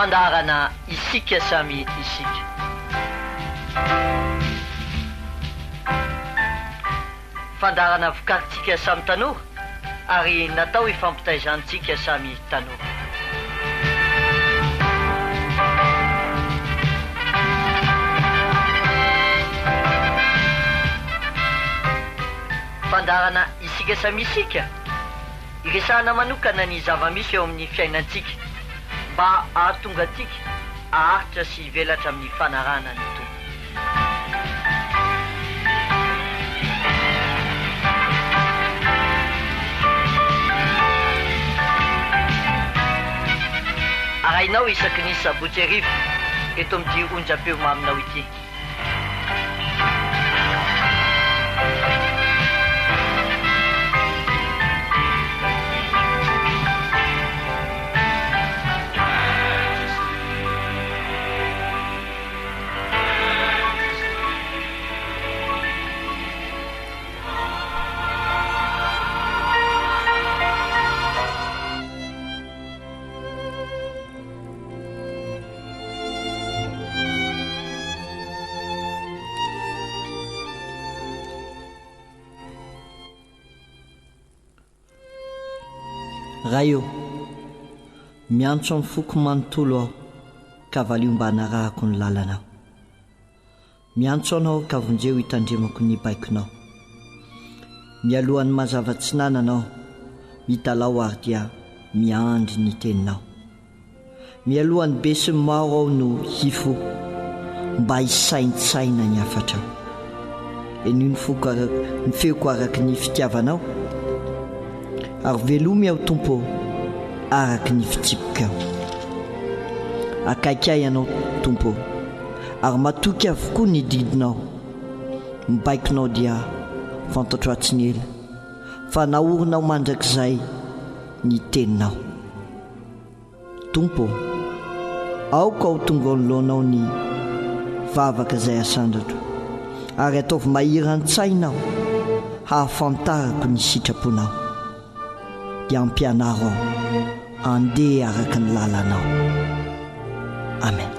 fandarana isika samy isika. Fandarana vokarintsika samy tanora ary natao hifampitaizantsika samy tanora. Fandarana isika samy isika iresahana manokana ny zava-misy eo amin'ny fiainantsika mba ahatonga antsika aharitra sy velatra amin'ny fanarana ny tompo. Arahinao isaky ny sabotsy arivo eto amin'ity onjam-peo maminao ity. Raha eo miantso amin'ny foko manontolo aho ka valio mba hanarahako ny lalanao. Miantso anao ka vonjeo hitandremako ny baikonao. Mialohan'ny mazava tsy nananao mitalao ary dia miandry ny teninao. Mialohan'ny be sy maro aho no hifo mba hisaintsaina ny afatrao. Eny ny feoko araky ny fitiavanao ary velomy aho tompo araky ny fitsipokao. Akaikay ianao tompo ary matoky avokoa ny didinao. Mibaikonao dia fantatro atsiny ela fa naorinao mandrakizay ny teninao. Tompo, aoka aho tonga nolonao ny vavaka izay asandratro ary ataovy mahiran-tsainao hahafantarako ny sitraponao dia ampianaro aho andeha araky ny lalanao. Amen.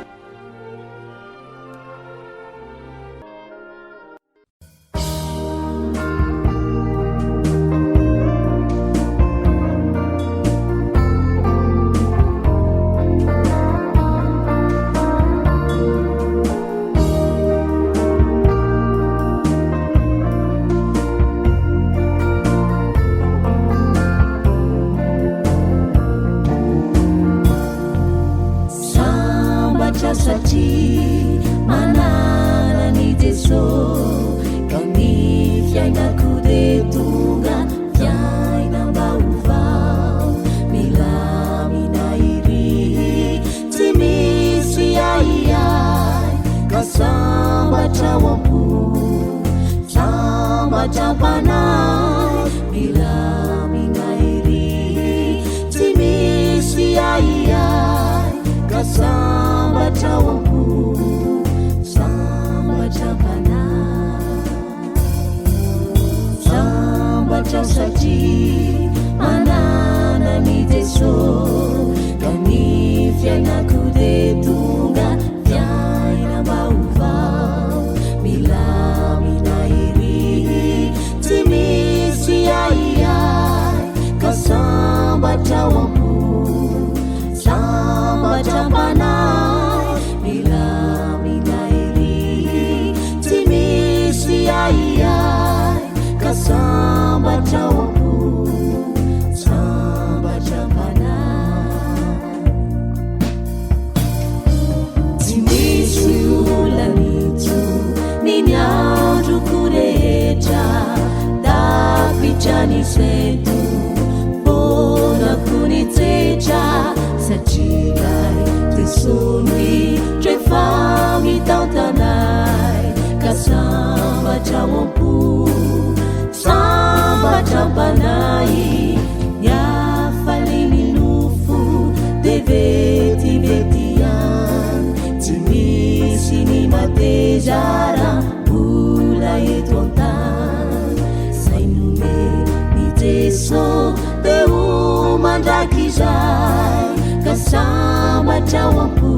sambatraoampo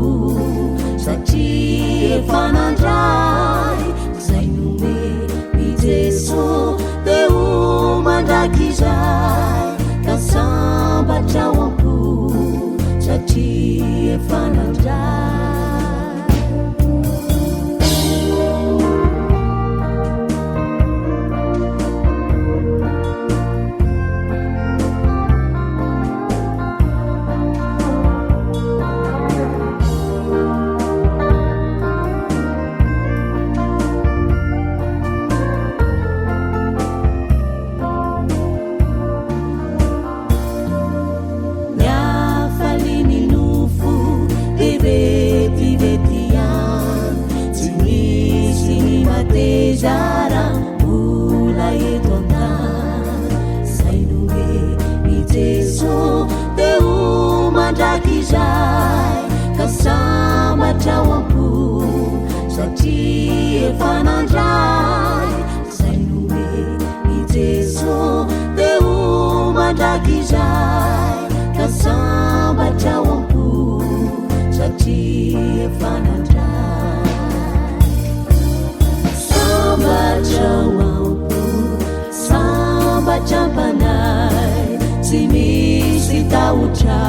satria efanandray zay nome i jeso deo mandrakizay ka sambatraoampo satria efanandray sambatraoampo satria efanandray zay nome i jeso deo mandrakizay ka sambatraoampo satria efanandray sambatraoampo sambatrampanay tsy misy tahotra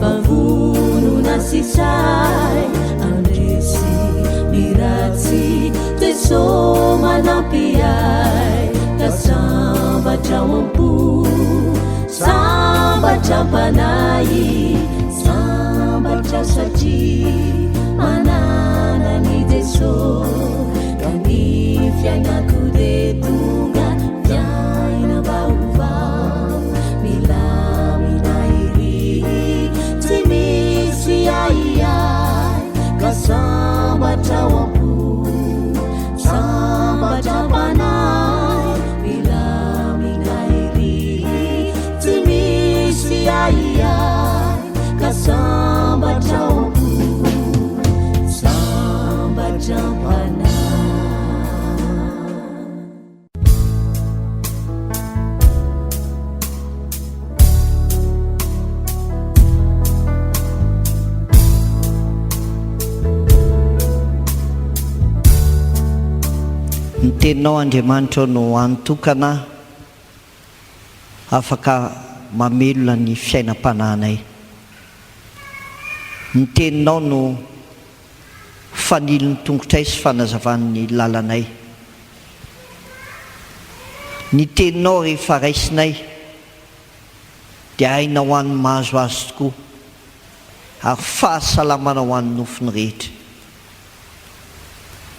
vavonona sisay andresy miratsy jeso manampiay ka sambatraoampo sambatrampanay sambatra satria mananany jeso ka ny fiainako de tonga fiaina vaovao milamina iry tsy misy aiai ka sambatraoampo sambatrampanay milamina iry tsy misy aiai ka sambatraoampo sambatrampanay ny teninao Andriamanitra no anotokana afaka mamelona ny fiainam-pananay. Ny teninao no fanilony tongotray sy fanazavan'ny lalanay. Ny teninao rehefa raisinay dia haina ho an'ny mahazo azy tokoa ary fahasalamana ho an'ny nofony rehetra.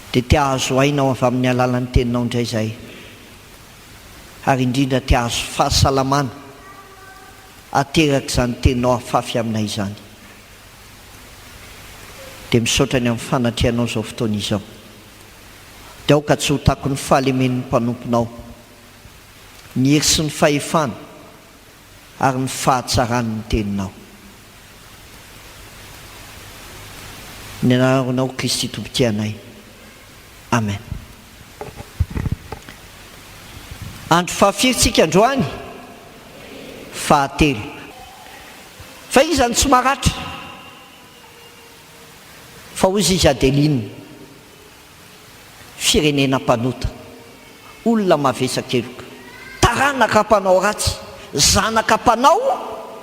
Dia tia azo hainao avy amin'ny alalan'ny teninao indray izay, ary indrindra tia azo fahasalamana ateraka izany teninao afafy aminay izany. Dia misaotra ny amin'ny fanatrehanao izao fotoana izao. Dia aoka tsy ho tako ny fahalemen'ny mpanomponao, ny hery sy ny fahefana ary ny fahatsaran'ny teninao. Ny anaranao Kristy Tompotianay. Amen. Andro fahafirintsika androany fahatelo. Fa izy zany tsy maratra fa ozy izy Adeline, firenena mpanota, olona mavesa-keloka, taranaka mpanao ratsy, zanaka mpanao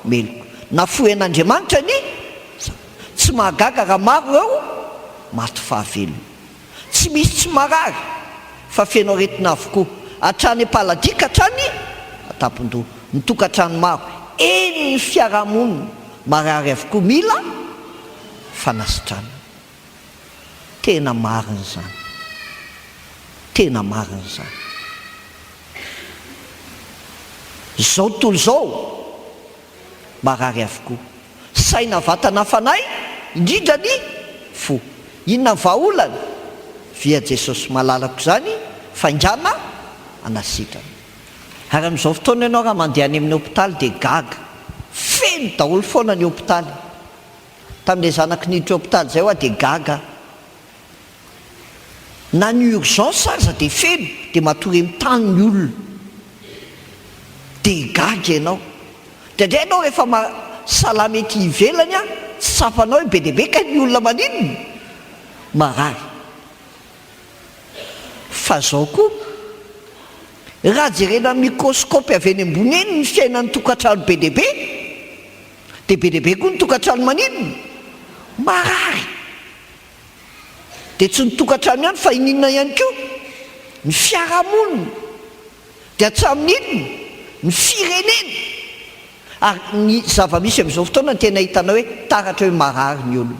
meloko, nafoen'Andriamanitra ny tsy mahagaga raha maro eo maty fahavelona. Tsy misy tsy marary fa feno aretina avokoa, hatrany Paladika hatrany Atampon-doha, ny tokantrano maro, eny ny fiarahamonina marary avokoa, mila fanasitrana. Tena marina zany, tena marina zany. Zao tontolo zao marary avokoa, saina vatana fanay indrindra ny fo. Inona ny vahaolana? Via Jesosy malalako zany faindrana anasitrana. Ary amin'izao fotoana ianao raha mandeha any amin'ny hôpitaly dia gaga, feno daholo foana ny hôpitaly. Tamin'ilay zanaky niditra hôpitaly zay hoa dia gaga. Na ny urgence aza dia feno, dia matory mitany ny olona, dia gaga ianao. Dia ndray ianao rehefa salama ety ivelany a, tsy safanao be dehibe ka ny olona maninona marary. Fa zao koa raha jerena microscope avy eny ambony eny ny fiainan'ny tokantrano be dehibe, dia be dehibe koa ny tokantrano maninona marary. Dia tsy ny tokantrano ihany fa ininona ihany koa ny fiarahamonina, dia hatsamin'inona ny firenena. Ary ny zava-misy amin'izao fotoana ny tena hitanao hoe taratra hoe marary ny olona.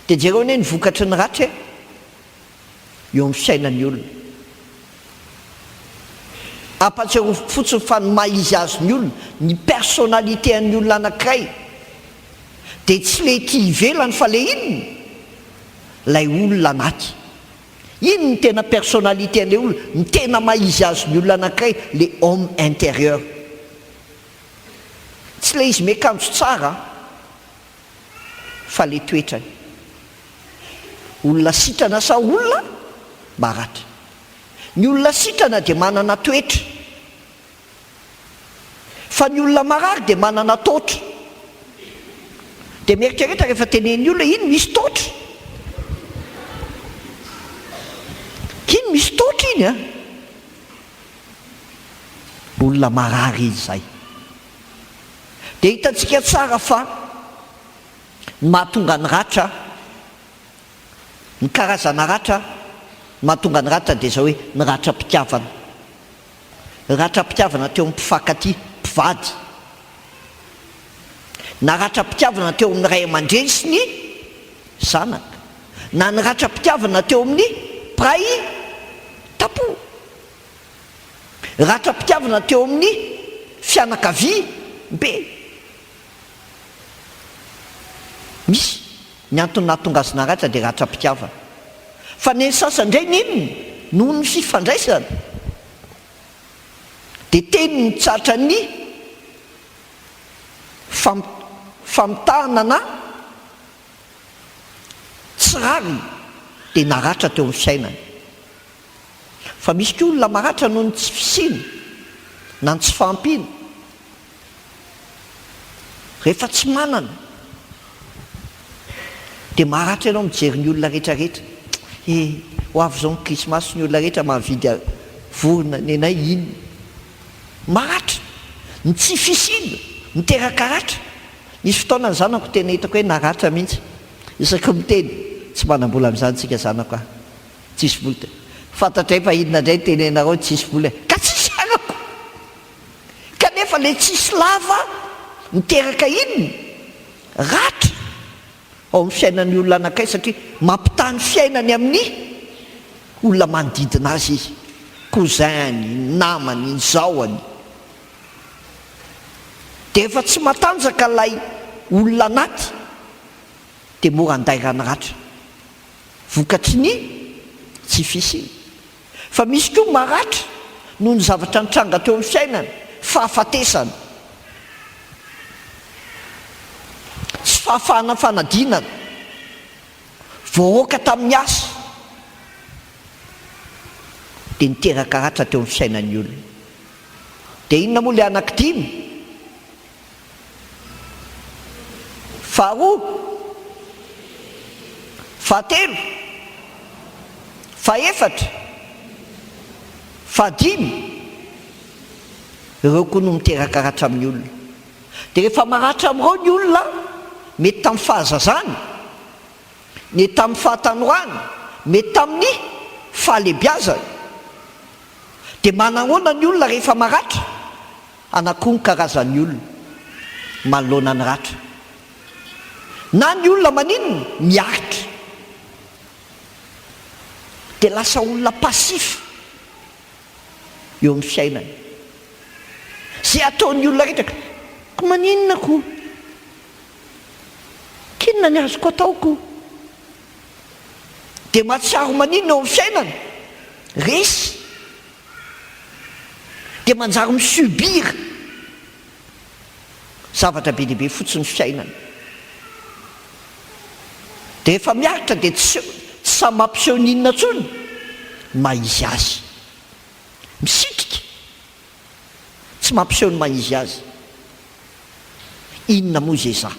Dia jereo ny vokatry ny ratra eo amin'ny fiainan'ny olona. Ampatsero fotsiny fa ny maha izy azy ny olona, ny personnalité an'ny olona anankiray, dia tsy le ty ivelany fa le inona lay olona anaty. Ino ny tena personnalité an'ilay olona, ny tena maha izy azy ny olona anankiray, le homme intérieur. Tsy le izy miakanjo tsara fa le toetrany. Olona sitrana sa olona maratra. Ny olona sitrana dia manana toetra, fa ny olona marary dia manana totra. Dia mieritreritra rehefa tenen'ny olona ino misy totra, ino misy totra iny a? Olona marary izy zay. Dia hitantsika tsara fa ny mahatonga ny ratra, ny karazana ratra mahatonga ny ratra dia zao hoe ny ratra-pitiavana. Ratra-pitiavana teo amin'ny mpifankatia, mpivady. Na ratra-pitiavana teo amin'ny ray aman-dreny sy ny zanaka. Na ny ratra-pitiavana teo amin'ny pray tapo. Ratra-pitiavana teo amin'ny fianakavia be. Misy ny antony nahatonga azy naratra dia ratra-pitiavana. Fa ny sasany indray ninona noho ny fifandraisana dia teny ny tsatra ny famitahana na tsirary dia naratra teo amin'ny fiainany. Fa misy koa olona maratra noho ny tsy fisiana na ny tsy fahampiana, rehefa tsy manana dia maratra ianao mijery ny olona rehetrarehetra. Ho avy zao ny krismasy ny olona rehetra mahavidy vorona ny anay iny. Maratra ny tsy fisiana miteraka ratra. Nisy fotoana ny zanako tena hitako hoe naratra mihitsy, isaky miteny tsy manam-bola amin'izany tsika zanako tsisy vola te fantatray fa inona indray tenenareo tsisy vola ka tsisy arako, kanefa le tsisy lava miteraka inona ratra ao amin'ny fiainan'ny olona anankiray, satria mampitany fiainany amin'ny olona manodidina azy izy, cousiny, namany, ny zaoany. Dia efa tsy matanjaka ilay olona anaty dia mora andairany ratra, vokatry ny tsy fisiana. Fa misy koa maratra noho ny zavatra nitranga teo amin'ny fiainana, fahafatesana, tsy fahafahana fanadinana, voahoaka tamin'ny asa dia niteraka ratra teo amin'ny fiainan'ny olona. Dia inona moa ilay anankidimy? Faharoa, fahatelo, fahaefatra, fahadimy, ireo koa no miteraka ratra amin'ny olona. Dia rehefa maratra amin'ireo ny olona, mety tamin'ny fahazazana, mety tamin'ny fahatanорana, mety tamin'ny fahalebiazana, dia manahoana ny olona rehefa maratra? Anakoa ny karazan'ny olona manoloana ny ratra. Na ny olona maninona miaritra dia lasa olona pasif eo amin'ny fiainany. Zay ataon'ny olona rehetra, ko maninona ko, kinona ny azoko ataoko? Dia mahatsiaro maninona eo amin'ny fiainany? Resy. Dia manjary misubira zavatra be dehibe fotsiny fiainana. Dia rehefa miaritra dia tsy samy mampiseho ninona intsony mahizy azy, misitrika tsy mampiseho ny mahizy azy. Inona moa zay za?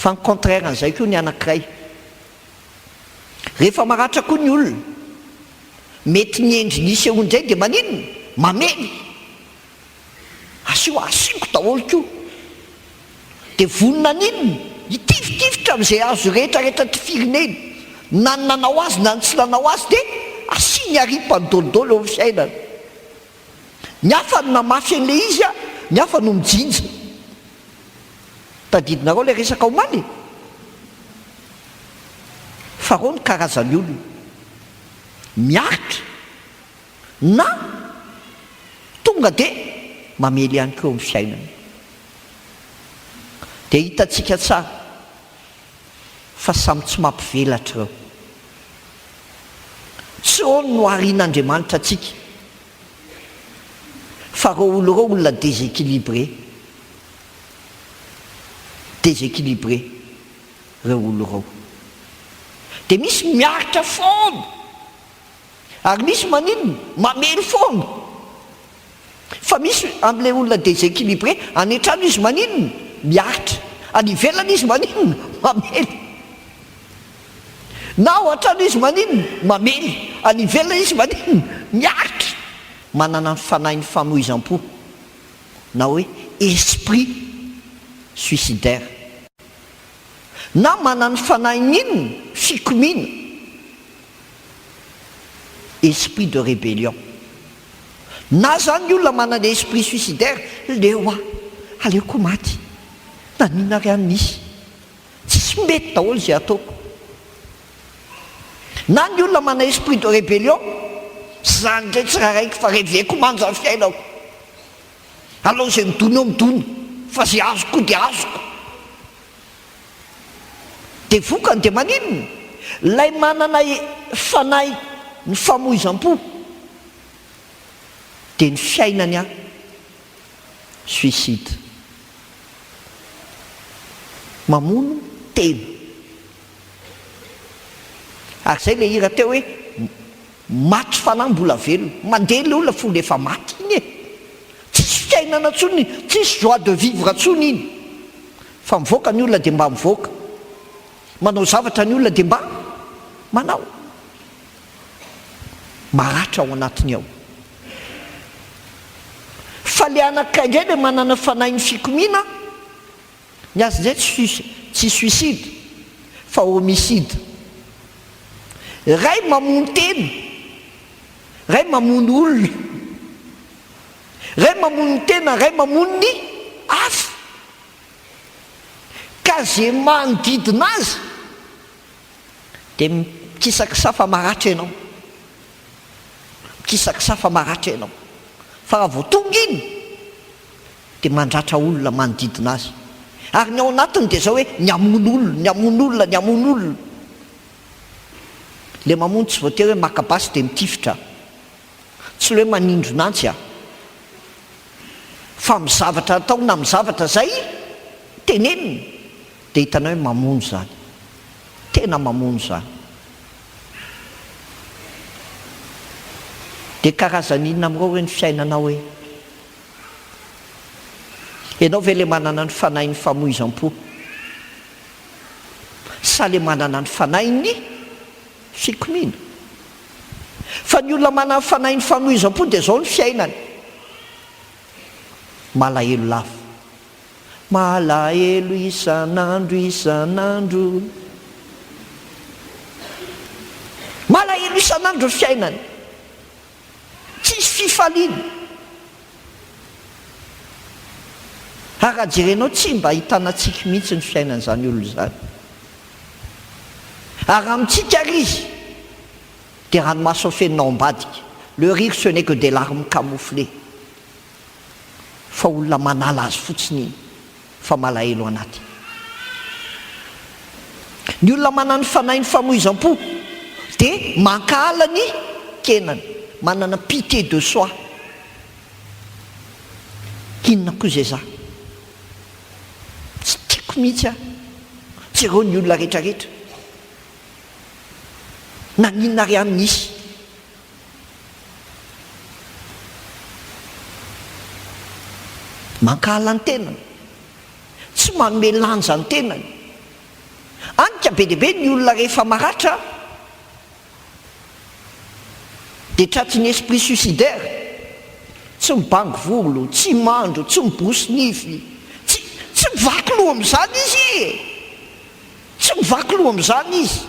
fa ny contraire an'izay koa ny anankiray rehefa maratra koa ny olona mety ny endry nisy ehoindray dia maninona mamely asiako daholo koa dia vonina ninona hitifitifitra amin'izay azo rehetrarehetra ty firenena na ny nanao azy na ny tsy nanao azy dia asiany aripany dolodolo eo amin'ny fiainana ny hafa no namafy an'ilay izy a ny hafa no mijinja tadidinareo ilay resaka omaly fa reo ny karazany olona miaritra na tonga dia mamely ihany koa amin'ny fiainana dia hitantsika tsara fa samy tsy mampivelatra ireo tsy ony no harian'Andriamanitra atsika fa reo olo reo olona déséquilibré reo olo reo dia misy miaritra foana ary misy maninona mamely foana fa misy amin'ilay olona déséquilibré any an-trano izy maninona miaritra any ivelana izy maninona mamely na ao an-trano izy maninona mamely any ivelana izy maninona miaritra manana ny fanahin'ny famoizam-po na hoe esprit suicidaire na manana ny fanahiny inona fikomina esprit de rébellion na zany ny olona manana esprit suicidaire leo aleoko maty nanina ry any nisy tsisy mety daholo zay ataoko na ny olona manana esprit de rébellion zany ndray tsy raha raiky fa reveko manja ny fiainako aloha zay midony eo midony fa zay azoko dia azoko dia vokany dia maninona lay manana fanahy ny famoizam-po dia ny fiainany a suicide mamono tena ary zay le hira teo hoe maty fanahy mbola velona mandeha le olona fo lefa maty iny e tsisy fiainana ntsony tsisy joie de vivre ntsony iny fa mivoaka ny olona dia mba mivoaka manao zavatra ny olona dia mba manao maratra ao anatiny ao fa le anankiray indray le manana fanahin'ny fikomina ny azy indray tsy suicide fa homicide ray mamono tena ray mamono olona ray mamono tena ray mamono ny hafa ka zay manodidina azy dia mikisakisafa maratra ianao mikisakisafa maratra ianao fa raha vao tonga iny dia mandratra olona manodidina azy ary ny ao anatiny dia zao hoe ny amono olona ny amono olona ny amono olona le mamono tsy voatery hoe makabasy dia mitifitra tsy le hoe manindro nantsy a fa mizavatra atao na mizavatra zay tenenina dia hitanao hoe mamono zany tena mamono zany dia karazany inona amin'ireo hoe ny fiainanao hoe ianao ve le manana ny fanahin'ny famoizam-po sa le manana ny fanahin'ny fikomina fa ny olona manana ny fanahin'ny famoizam-po dia zao ny fiainany malahelo lava malahelo isan'andro isan'andro malahelo isan'andro ny fiainany tsisy fifaliana ary raha jerenao tsy mba hitanatsika mihitsy ny fiainan'izany olona zany ary amintsika ary izy dia ranomaso afeninao ambadika le rire ce n'est que des larmes camouflées fa olona manala azy fotsiny iny fa malahelo anaty ny olona manana fanahin'ny famoizam-po dia mankahala ny kenany manana pitié de soi inona koa zay za tsy tiako mihitsy a tsy reo ny olona rehetrarehetra naninona ry any nisy mankahala ny tenany tsy manome lanja ny tenany anika be dehibe ny olona rehefa maratra dia tratriny esprit suicidaire, tsy mibango volo, tsy mandro, tsy miborosy nify, tsy mivaky loha amin'izany izy, tsy mivaky loha amin'izany izy,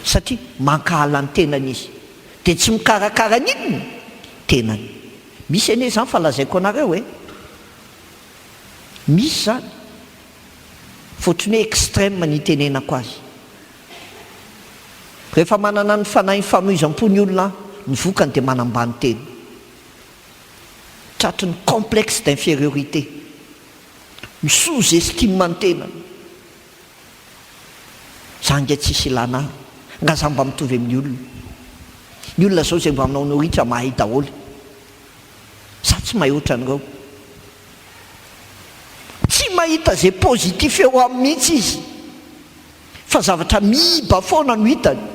satria mankahala ny tenany izy dia tsy mikarakara n'inona tenany. Misy anie zany falazaiko anareo hoe misy zany fotony hoe extrême ny tenenako azy. Rehefa manana ny fanahy ny famoizam-po ny olona ny vokany dia manambany teny, tratry ny complexe d'infériorité, ny sous-estime ny tenany. Zany nge tsisy ilana nga za mba mitovy amin'ny olona. Ny olona zao zay mba manao noritra mahay daholo, za tsy mahay ohatran'ireo, tsy mahita zay positif eo amin'ny mihitsy izy, fa zavatra miba foana no hitany.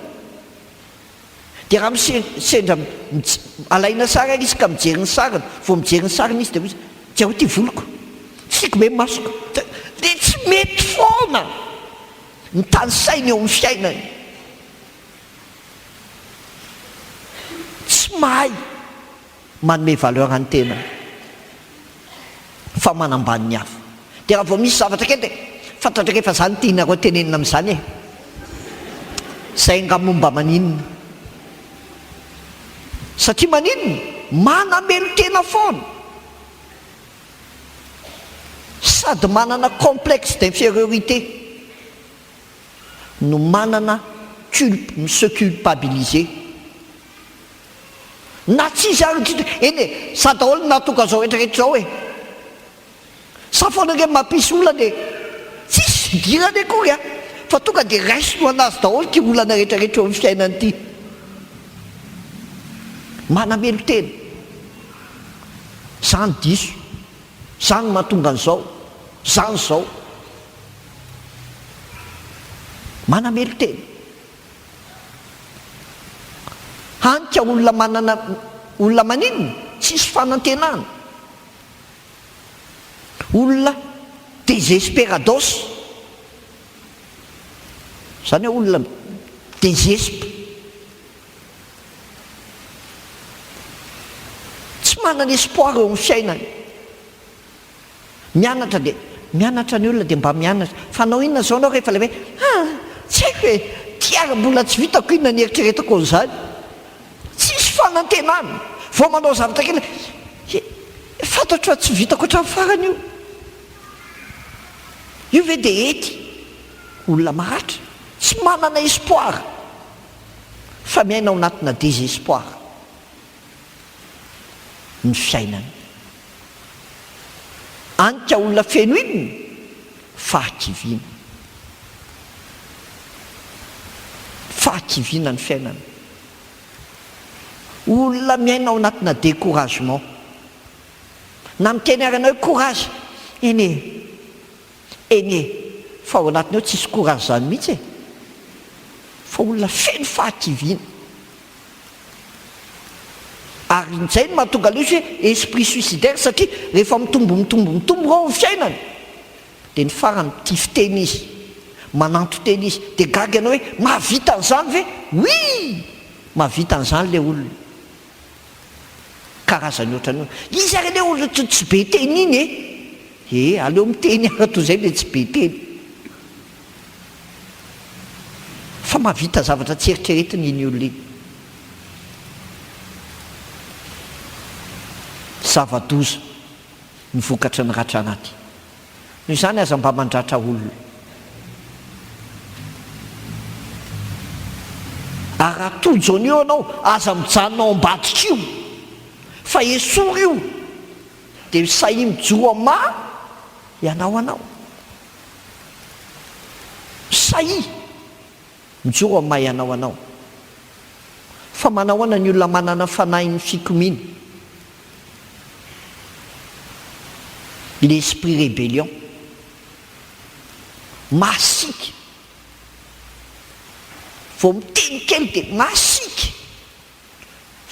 Dia raha misendra alaina sara izy ka mijery ny sariny, vao mijery ny sariny izy dia dia ho ty voloko, tsiko me masoko, dia tsy mety foana ny tany sainy eo amin'ny fiainany. Tsy mahay manome valeur any tena fa manambany ny hafa. Dia raha vao misy zavatra kely dia fantatra rehefa zany tianareo tenenina amin'izany e, zay nga momba maninona, satria maninona manamelo tena foana, sady manana complexe d'infériorité no manana se culpabiliser. Na tsisy ary eny sa daholo natoka zao rehetrarehetra zao e, sa foana nge mampisy olana dia tsisy fidirany akory a, fa tonga dia raisy no anazy daholo ty olana rehetrarehetra eo amin'ny fiainany ity. Manamelo tena, zany diso, zany mahatonga an'izao, zany zao, manamelo tena. Hanika olona manana, olona maninona tsisy fanantenana, olona désesperados, zany hoe olona désespe, tsy manana espoir eo amin'ny fiainany. Mianatra dia mianatra ny olona dia mba mianatra, fa anao inona zao anao rehefa lehibe, tsy haiko hoe tiara mbola tsy vitako inona ny eritreretako an'izany, tsisy fanantenana. Vao manao zavatra kely fantatro tsy vitako hatramin'ny farany io ve dia ety olona maratra, tsy manana espoir, fa miaina ao anatina désespoir ny fiainana. Anika olona feno inona fahakiviana, fahakiviana ny fiainana. Olona miaina ao anatina découragement, na miteny arana hoe courage, eny fa ao anatiny eo tsisy courage zany mihitsy e, fa olona feno fahakiviana. Ary nizay no mahatonga loatra hoe esprit suicidaire, satria rehefa mitombo ao ny fiainany dia ny farany tify teny izy, mananto teny izy, dia gaga anao hoe mahavita an'izany ve? Oui, mahavita an'izany le olona, karazany ohatrany izy ary le olona tsy be teny iny e, aleo miteny ary toy izay le tsy be teny, fa mahavita zavatra tsy eritreretiny iny olona iny. Zava-doza ny vokatry ny ratra anaty. Noho izany aza mba mandratra olona, ary raha tojo an'io anao aza mijanonao ambadika io, fa esory io dia sahy mijoro ama ianao anao, sahy mijoro ama ianao anao. Fa manao ana ny olona manana fanahy ny fikomiana, l'esprit rébellion, masika, vao miteny kely dia masika,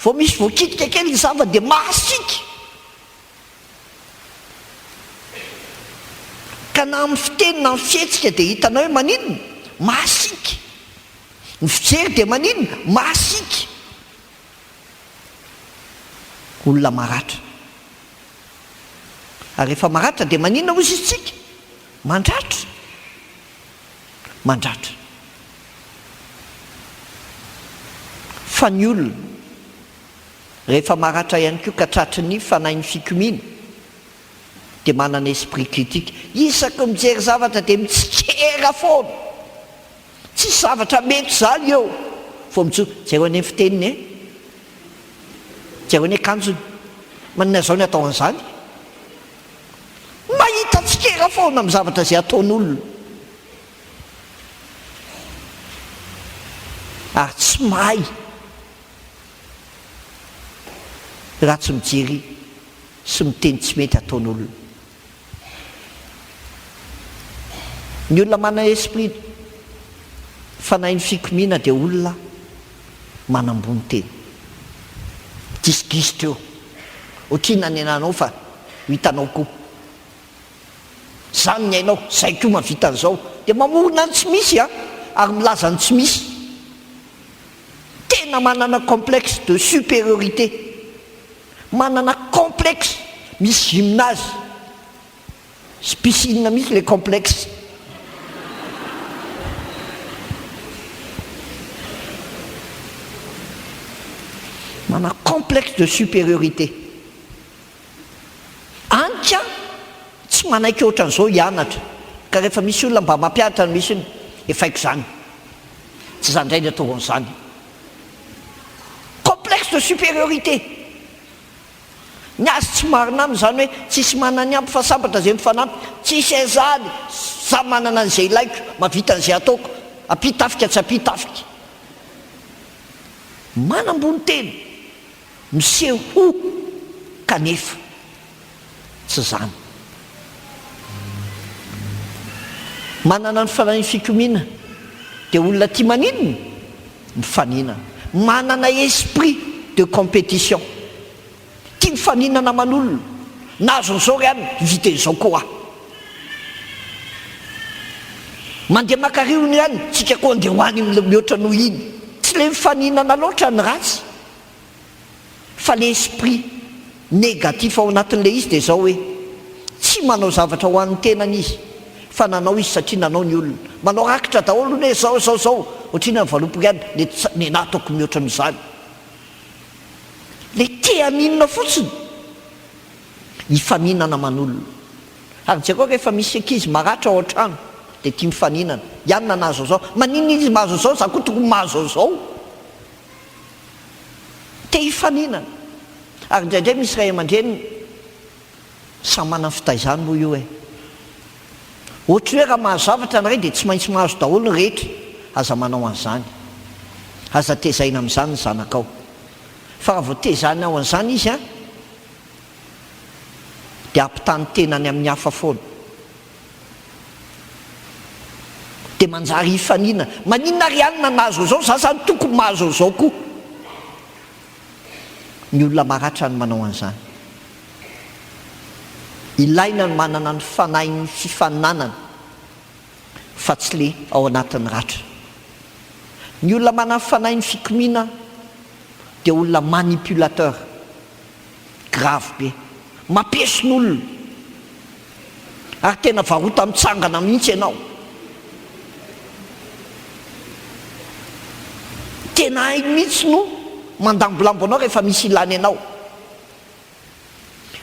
vao misy voakitika kely ny zava dia masika, ka na amin'ny fitenina amin'ny fihetsika dia hitanao hoe maninona mahasika, ny fijery dia maninona mahasika. Olona maratra, ary rehefa maratra dia maninona ozy isitsika? Mandratra, mandratra. Fa ny olona rehefa maratra ihany koa ka tratry ny fanahy ny fikomiana dia manana esprit critique. Isaky mijery zavatra dia mitsikera foana, tsy zavatra mety zany eo fo mitsoa jereo any fiteniny e, jereo any kanjony manina zao ny atao an'izany, mahita tsikera foana amin'ny zavatra izay ataon'olona ary tsy mahay raha tsy mijery sy miteny tsy mety ataon'olona. Ny olona manana esprit fanahy ny fikomiana dia olona manambony teny, disikisitra eo ohatrina ny ananao fa hitanao koa zany ny ainao, zay koa mavita an'izao, dia mamorona ny tsy misy ary milaza ny tsy misy. Tena manana complexe de supériorité, manana complexe, misy gymnase sy piscine misy le complexe. Manana complexe de supériorité. Antika tsy manaiky ohatran'izao hianatra, ka rehefa misy olona mba mampianatra ny misy ny efa haiko zany, tsy zany indray ny atao an'izany. Complexe de supériorité. Ny azy tsy marina aminy zany hoe tsisy manana ny ampy fa sambatra zay mifanampy, tsisy azany, za manana an'izay ilaiko, mavita an'izay ataoko, ampitafika tsy ampitafika. Manambony teny, miseho ho kanefa tsy zany. Manana ny fanahy ny fikomiana dia olona tia maninona? Mifaninana. Manana esprit de compétition, tia mifaninana aman'olona, nazo an'izao ry any vidin'izao koa aho, mandeha maka-riony ihany tsika koa andeha hoany mihoatra noho iny. Tsy le mifaninana loatra ny ratsy, fa le esprit négatif ao anatin'le izy dia zao hoe tsy manao zavatra ho an'ny tenany izy, fa nanao izy satria nanao ny olona, manao rakitra daholo hoe zao ohatrina ny valopy any ny natoko mihoatra amin'izany. Le tea ninona fotsiny hifaninana aman'olona. Ary jereo rehefa misy ankizy maratra ao an-trano dia tia mifaninana, ianona nazo zao, maninona izy mahazo zao, za koa tokony mahazo zao, te hifaninana. Ary indraindray misy ray aman-dreny samy manana fitaizany moa io ohatra hoe raha mahazo zavatra ny ray dia tsy maintsy mahazo daholo ny rehetra, aza manao an'izany, aza tezaina amin'izany ny zanakao. Fa raha vao tezany ao an'izany izy dia ampitany tenany amin'ny hafa foana, dia manjary hifaninana. Maninona ry anina nahazo zao, za zany tokony mahazo zao koa. Ny olona maratra ny manao an'izany. Ilaina ny manana ny fanahy ny fifaninanana fa tsy le ao anatin'ny ratra. Ny olona manana fanahy ny fikomiana dia olona manipulateur grave be, mampiesy n'olona ary tena varota mitsangana mihitsy ianao, tena hainy mihitsy no mandambolambo anao rehefa misy ilany ianao,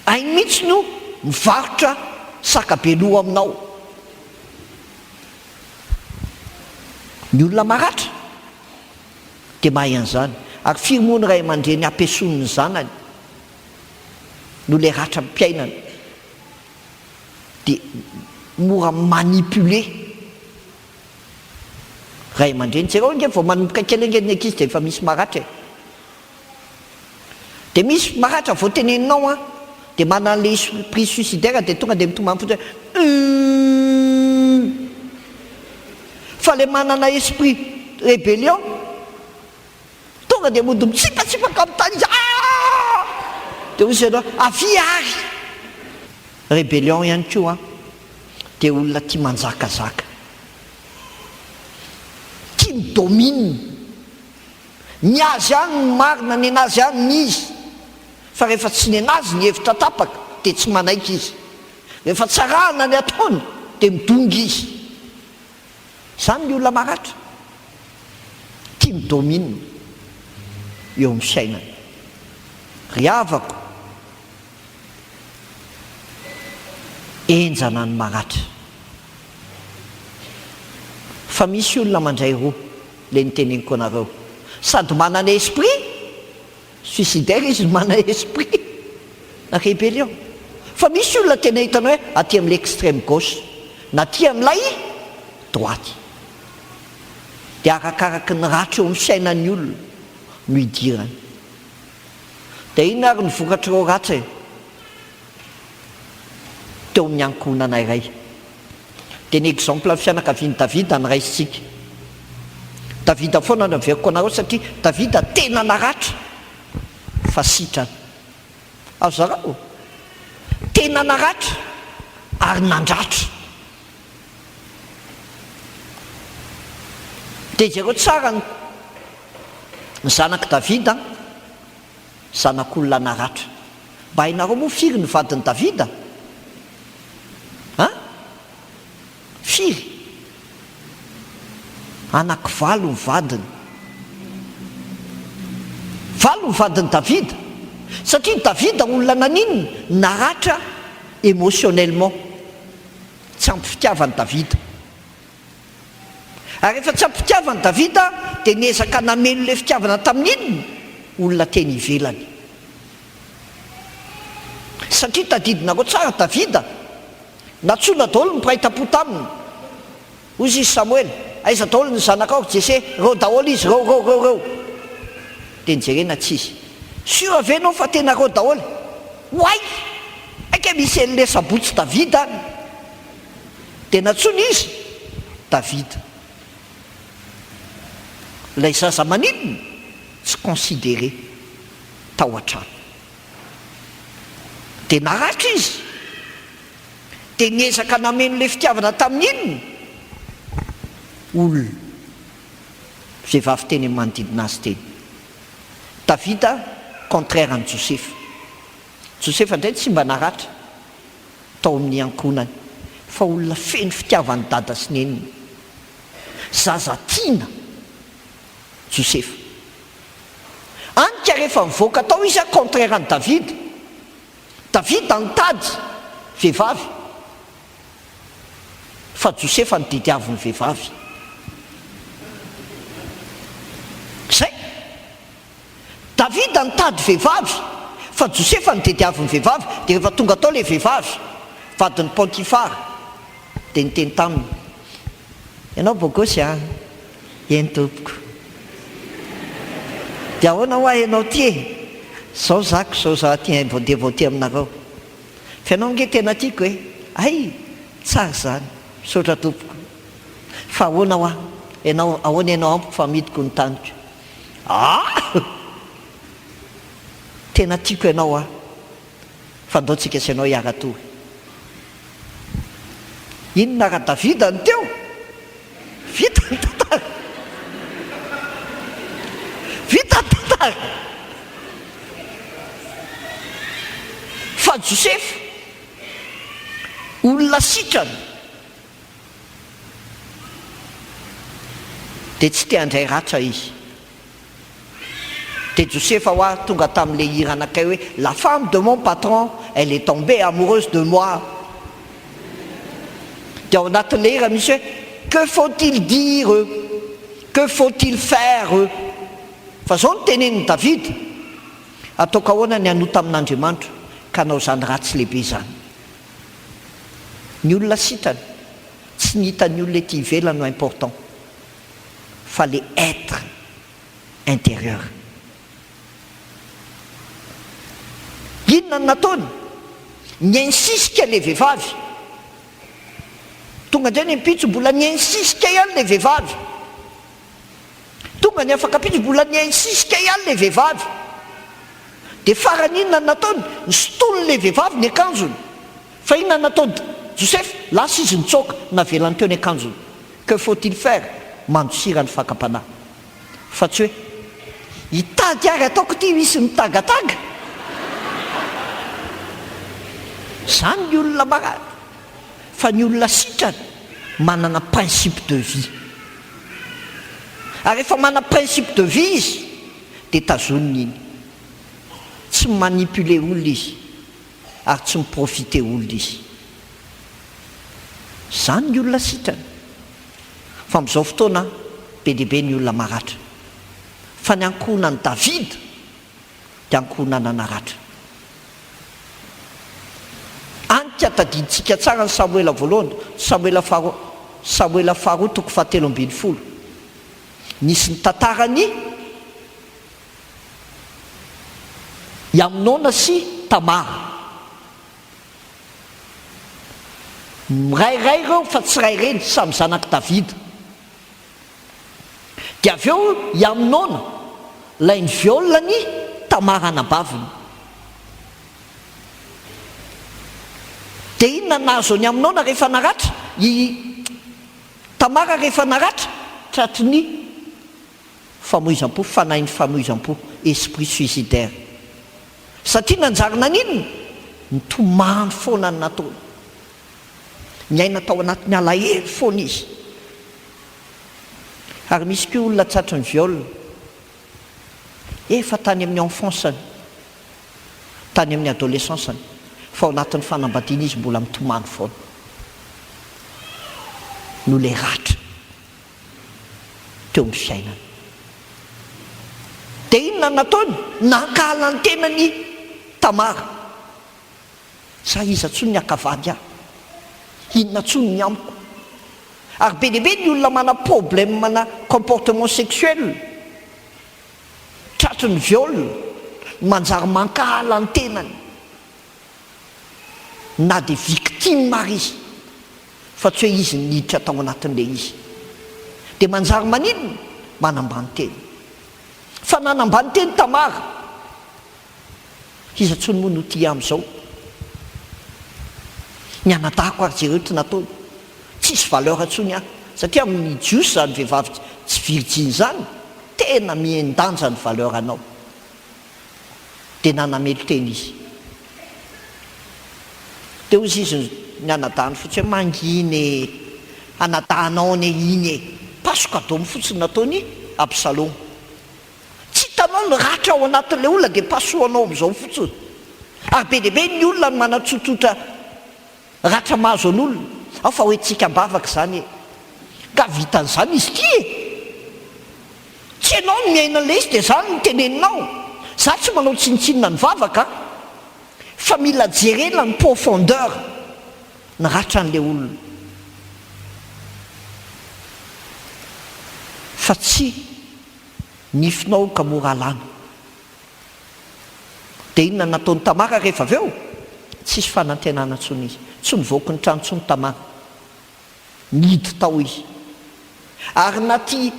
hainy mihitsy no mivarotra sakabeloha aminao. Ny olona maratra dia mahay an'izany. Ary firy moa ny ray aman-dreny ampiasoany ny zanany no le ratra mpiainana dia mora manipuler ray aman-dreny. Jereo nge vao manomboka kelengeny ny ankizy dia efa misy maratra dia misy maratra vao teneninao dia manana le esprit suicidaire dia tonga dia mitomany fotsiny fa le manana esprit rébellion tonga dia mody mitsipatsipaka amin'ny tany izy dia hozy ianao avy ary. Rébellion ihany koa dia olona tia manjakazaka, tia midomine, ny azy any ny marina, ny anazy any ny izy, fa rehefa tsy ny anazy ny hevitra tapaka dia tsy manaiky izy, rehefa tsarahana ny ataony dia midongy izy. Izany ny olona maratra, tia midomine eo amin'ny fiainana. Ry havako, enjana ny maratra. Fa misy olona mandray roa, le niteneniko anareo, sady manana esprit suicidaire izy, manana esprit na rébellion. Fa misy olona tena hitana hoe aty amin'ny l'extrême gauche na aty amin'ilay droite, dia arakaraky ny ratra eo amin'ny fiainan'ny olona no hidirany. Dia iny ary ny vokatra ireo ratra teo amin'ny ankohonana iray. Dia ny exemple amin'ny fianakavian'i Davida ny raisitsika. Davida foana no averiko anareo satria Davida tena naratra fa sitrana. Azo zarao, tena naratra ary nandratra. Dia zareo tsara ny zanaky Davida, zanak'olona naratra. Mba hainareo moa firy ny vadin'i Davida? Firy? Anaky 7 ny vadiny. 7 ny vadin'i Davida. Satria Davida olona naninona naratra émotionnellement, tsy ampy fitiavany Davida. Ary rehefa tsy ampy fitiavany Davida dia niezaka nameno le fitiavana tamin'inona olona teny ivelany. Satria tadidinareo tsara Davida, natsoina daholo ny mpiray-tam-po taminy. Ozy izy Samuel, aiza daholo ny zanakao Jesse, reo daholo izy, reo. Dia nijerena tsy izy. Sio avenao fa tena reo daholo. Hoay, aika misy an'le sabotsy Davida any. Dia natsoina izy Davida. Ilay zaza maninona tsy considéré tao an-trano. Dia naratra izy, dia niezaka nameno le fitiavana tamin'inona olona vehivavy teny amin'ny manodidina azy teny. Davida contraire any Josefa. Josefa indray tsy mba naratra tao amin'ny ankonany, fa olona feno fitiavany dada sy neniny, zaza tiana Josefa. Anika rehefa mivoaka tao izy contraire any Davida. Davida nitady vehivavy, fa Josefa ny didiaviny vehivavy. Zay, Davida nitady vehivavy, fa Josefa ny didiaviny vehivavy. Dia rehefa tonga tao le vehivavy, vadin'ny Potifara, dia niteny taminy, ianao bogosy a, eny tompoko. Dia ahoana hoa ianao ty e? Zao zako, zao za ty voaty aminareo. Fa ianao nge tena tiako e? Ay, tsara zany, misaotra tompoko. Fa ahoana hoa? Ianao, ahoana ianao ampiko fa midiko ny taniko? Tena tiako ianao a, fa ndaotsika sy ianao hiara-tory. Inona raha Davida ny teo? Vita ny tantara. Vita ny tantara. Fa Josefa olona sitrana dia tsy te handray ratra izy. Dia Josefa hoa tonga tamin'le hira anakay hoe la femme de mon patron elle est tombée amoureuse de moi. Dia ao anatin'le hira misy hoe que faut-il dire, que faut-il faire. Fa zao no teneniny Davida, ataoko ahoana ny hanota amin'Andriamanitra ka anao zany ratsy lehibe zany. Ny olona sitrana tsy ny hitan'ny olona ety ivelany no important, fa le être intérieur. Inona ny nataony? Niainsisika le vehivavy. Tonga indray ny mpitso mbola niainsisika ihany le vehivavy. Tonga ny afaka mpitso mbola niainsisika ihany le vehivavy. Dia farany inona ny nataony? Nistolony le vehivavy ny akanjony. Fa inona ny nataony Josefa? lasa izy nitsoka navelany teo ny akanjony. Que faut-il faire? Mandosira ny fakapanahy fa tsy hoe hitady ary ataoko ty misy mitagataga. Zany ny olona marary. Fa ny olona sitrany manana principe de vie. Ary rehefa mana principe de vie izy dia tazoniny iny, tsy manipule olona izy ary tsy miprofite olona izy. Zany ny olona sitrany. Fa amin'izao fotoana be dia be ny olona maratra. Fa ny ankohonan'i Davida dia ankohonana naratra. Antika tadidintsika tsara ny Samuela voalohany, Samuela faharoa toko 17. Nisy ny tantarany Amnona sy Tamara. Mirairay ireo fa tsy ray reny, samy zanaky Davida. Dia avy eo Amnona lainy violina ny Tamara anabaviny. Dia inona nahazo ny Amnona rehefa naratra? Tamara rehefa naratra tratriny ny famoizam-po, fanahin'ny famoizam-po, esprit suicidaire. Satria nanjarina n'inona? Nitomany foana ny nataony. Miaina tao anatin'ny alahelo foana izy. Ary misy koa olona tratry ny violina efa tany amin'ny enfanceny, tany amin'ny adolescenseny, fa ao anatin'ny fanambadiana izy mbola mitomany foana no le ratra teo amin'ny fiainana. Dia inona nataony? Nankala ny tenany Tamara. Sa iza tsony ny akavady aho? Inona tsony ny amiko? Ary be dia be ny olona mana problème, mana comportement sexuel, tratry ny violina, manjary mankala ny tenany. Na dia victime mary izy, fa tsy hoe izy niditra tao anatin'ilay izy. Dia manjary maninona? Manambany teny. Fa nanambany teny Tamara. Iza tsony moa no tia amin'izao? Ny anadahako ary jereo ty nataony. Tsisy valeur atsony aho. Satria amin'ny jiosy zany vehivavy tsy virgine zany, tena miendanja ny valeur anao. Dia nanamelo teny izy. Dia ozy izy ny anadahany fotsy hoe manginy anadahanao ny iny e. Pasokadômy fotsiny nataony Absalom. Tsy hitanao ny ratra ao anatin'ilay olona dia pasoanao amin'izao fotsiny. Ary be dia be ny olona no manatsototra ratra mahazo an'olona. Ao fa hoe tsika mbavaka zany e. Ka vitan'izany izy ty e. Tsy ianao no miaina an'ilay izy dia zany no teneninao. Za tsy manao tsinitsinina ny vavaka, fa mila jerena ny profondeur ny ratra an'ilay olona. Fa tsy nifinao ka mora lana. Dia inona nataony Tamara rehefa avy eo? Tsisy fanantenana ntsony izy. Tsy nivoaka ny trano ntsony Tamara. Nidy tao izy. Ary naty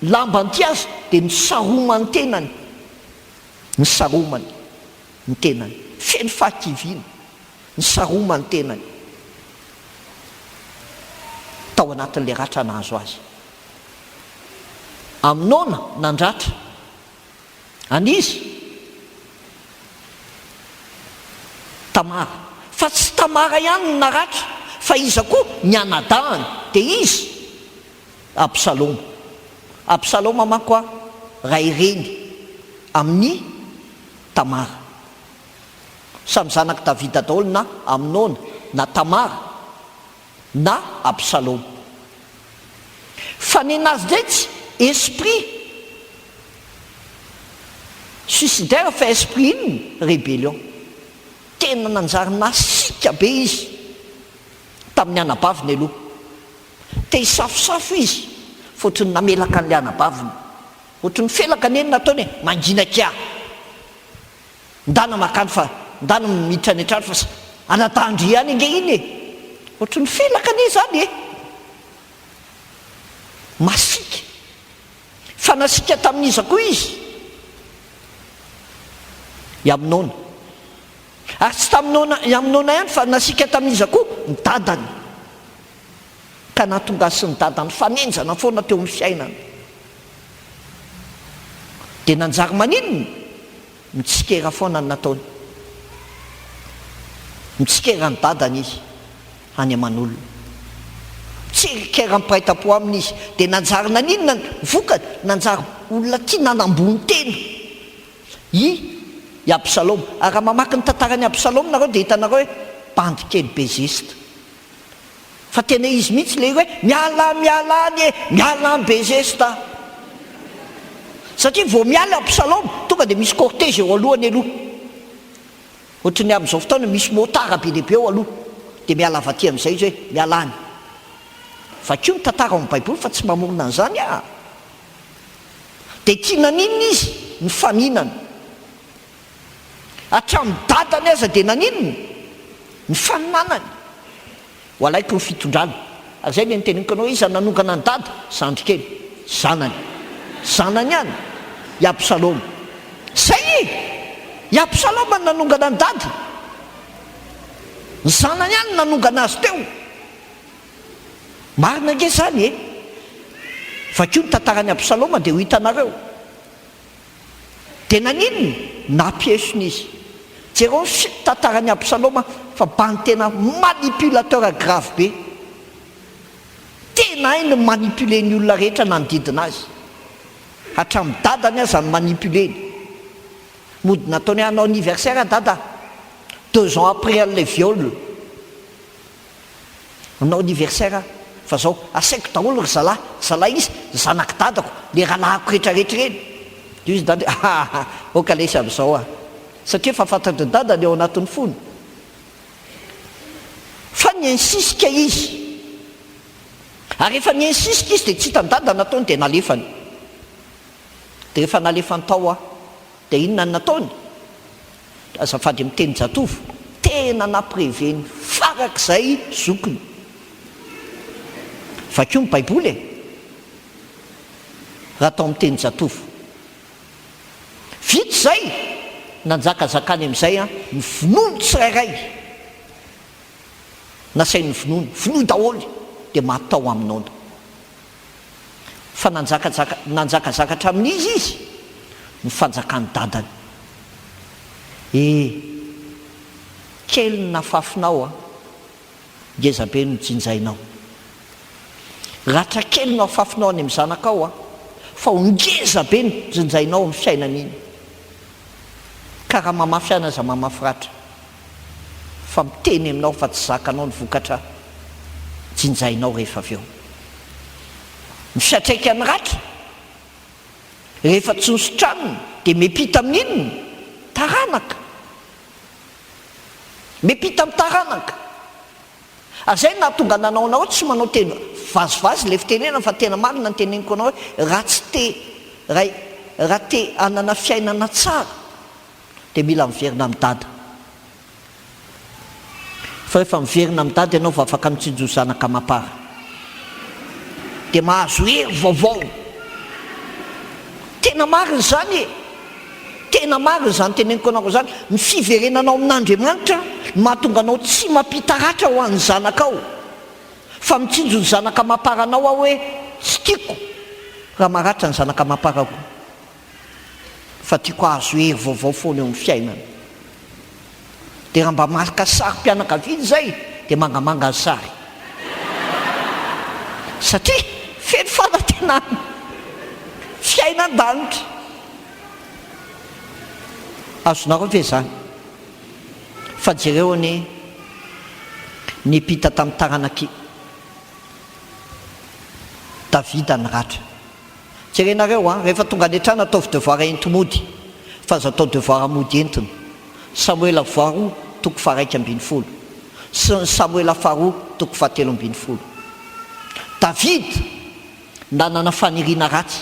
lambany ty azy dia nisaromany tenany. Nisaromany ny tenany. Feno fahakiviana. Nisaromany tenany. Tao anatin'ilay ratra nahazo azy. Amnona nandratra anizy Tamara. Fa tsy Tamara ihany no naratra, fa iza koa ny anadahany. Dia izy Absalom. Absalom manko ray reny amin'ny Tamara. Samy zanaky Davida daholo na Amnona, na Tamara, na Absalom. Fa ny anazy dretsy esprit suicidaire, fa esprit inona? Rébellion. Tena nanjary nasika be izy tamin'ny anabaviny aloha. Te hisafosafo izy fotony namelaka an'ilay anabaviny. Ohatrany felaka neny nataony hoe manginaka aho. Ndana makany fa ndana miditra any an-trano fa anatandry ihany ange iny e. Ohatrany felaka ane zany e. Masika. Fa nasika tamin'iza koa izy Amnona. Ary tsy taminona ihany fa nasika tamin'iza koa ny dadany ka natongasy ny dadany fanenjana foana teo amin'ny fiainana. Dia nanjary maninona? Mitsikera foana ny nataony, mitsikera ny dadany izy any aman'olona, mitsikera ny paita-po aminy izy. Dia nanjary naninona ny vokany? Nanjary olona tia nanambony tena i Absaloma. Ary raha mamaky ny tantarany Absaloma nareo dia hitanareo hoe bandy kely be zesta. Fa tena izy mihitsy le hoe miala any miala any be zesta. Satria vao miala Absaloma tonga dia misy cortège eo alohany aloha. Ohatrany amin'izao fotoana misy motara be lehibe eo aloha, dia miala avy aty amin'izay izy hoe miala any. Fa koa ny tantara amin'ny Baiboly fa tsy mamorona an'izany a. Dia tia naninona izy? Ny faninana. Hatramin'ny dadany aza dia naninona? Ny faninanany. Ho alaiko ny fitondrana. Ary zay le niteneniko anao, iza nanongana ny dada? Zandry kely, zanany. Zanany ihany, i Absaloma. Zay i Absaloma nanongana ny dada. Ny zanany ihany nanongana azy teo. Marina nge zany e. Fa koa ny tantarany Absaloma dia ho hitanareo. Dia naninona? Nampiesony izy. Jereo ny tantarany Absaloma fa bany tena manipulateur grave be. Tena hainy manipule ny olona rehetra nanodidina azy. Hatramin'ny dadany aza ny manipuleny. Mody nataony hanao anniversaire dada 2 ans après le viol. Hanao anniversaire fa zao asaiko daholo ry zalahy izy zanaky dadako le rahalahako rehetrarehetra reny. Dia izy dada okalesy amin'izao satria fa fantatry dada le ao anatin'ny fony. Fa niensisika izy. Ary rehefa niensisika izy dia tsy hitany dada nataony dia nalefany. Dia rehefa nalefany tao dia inona ny nataony? Azafady amin'ny teny Jatovo, tena nampireveny farak'izay zokiny. Fa koa ny Baiboly raha atao amin'ny teny Jatovo, vita zay nanjakazakany amin'izay ny finono tsirairay. Nasainy finono daholo dia matao aminao. Fa nanjakazakatra amin'izy izy ny fanjakany dadany. Kely ny nafafinao ngeza be no jinjainao. Ratra kely no afafinao any amin'ny zanakao fa ho ngeza be no jinjainao amin'ny fiainana iny. Ka raha mamafy ana aza mamafy ratra, fa miteny aminao fa tsy zakanao ny vokatra jinjainao rehefa avy eo. Ny fiatraika ny ratra rehefa tsy nosotranony dia mepita amin'inona? Taranaka. Mepita amin'ny taranaka. Ary zay nahatonga nanao anao tsy manao tena vazivazy le fitenena, fa tena marina ny teneniko anao hoe raha te hanana fiainana tsara dia mila miverina amin'ny dada. Fa rehefa miverina amin'ny dada ianao va afaka mitsinjo zanaka mapara, dia mahazo hery vaovao. Tena marina zany e. Tena marina zany teneniko anao zany. Ny fiverenanao amin'Andriamanitra mahatonga anao tsy mampita ratra ho an'ny zanakao, fa mitsinjo ny zanaka maparanao aho hoe tsy tiako raha maratra ny zanaka maparako, fa tiako ahazo hery vaovao foana eo amin'ny fiainana. Dia raha mba marika sary-pianakaviana zay dia mangamanga ny sary, satria feno fanantenana fiainan-danitra. Azonareo ve zany? Fa jereo ny nipita tamin'ny taranaky Davida ny ratra. Jerenareo rehefa tonga any an-trano ataovy devoir enti-mody, fa azo atao devoir mody entina. Samuel voaroa 1:20, Samuel faharoa 7:30. Davida nanana faniriana ratsy.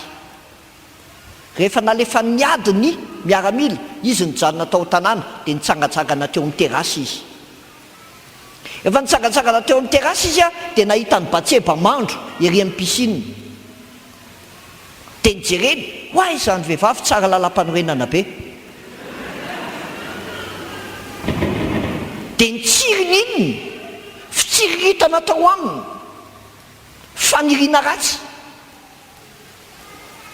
Rehefa nalefa niadiny miaramila, izy nijanona tao tanàna dia nitsangatsangana teo amin'ny terasy izy. Efa nitsangatsangana teo amin'ny terasy izy dia nahita ny Batseba mandro ery amin'ny piscine. Dia nijereny, hoay izany vehivavy tsara lalam-panorenana be. Dia nitsiriny inony, fitsiriritana tao aminy. faniriana ratsy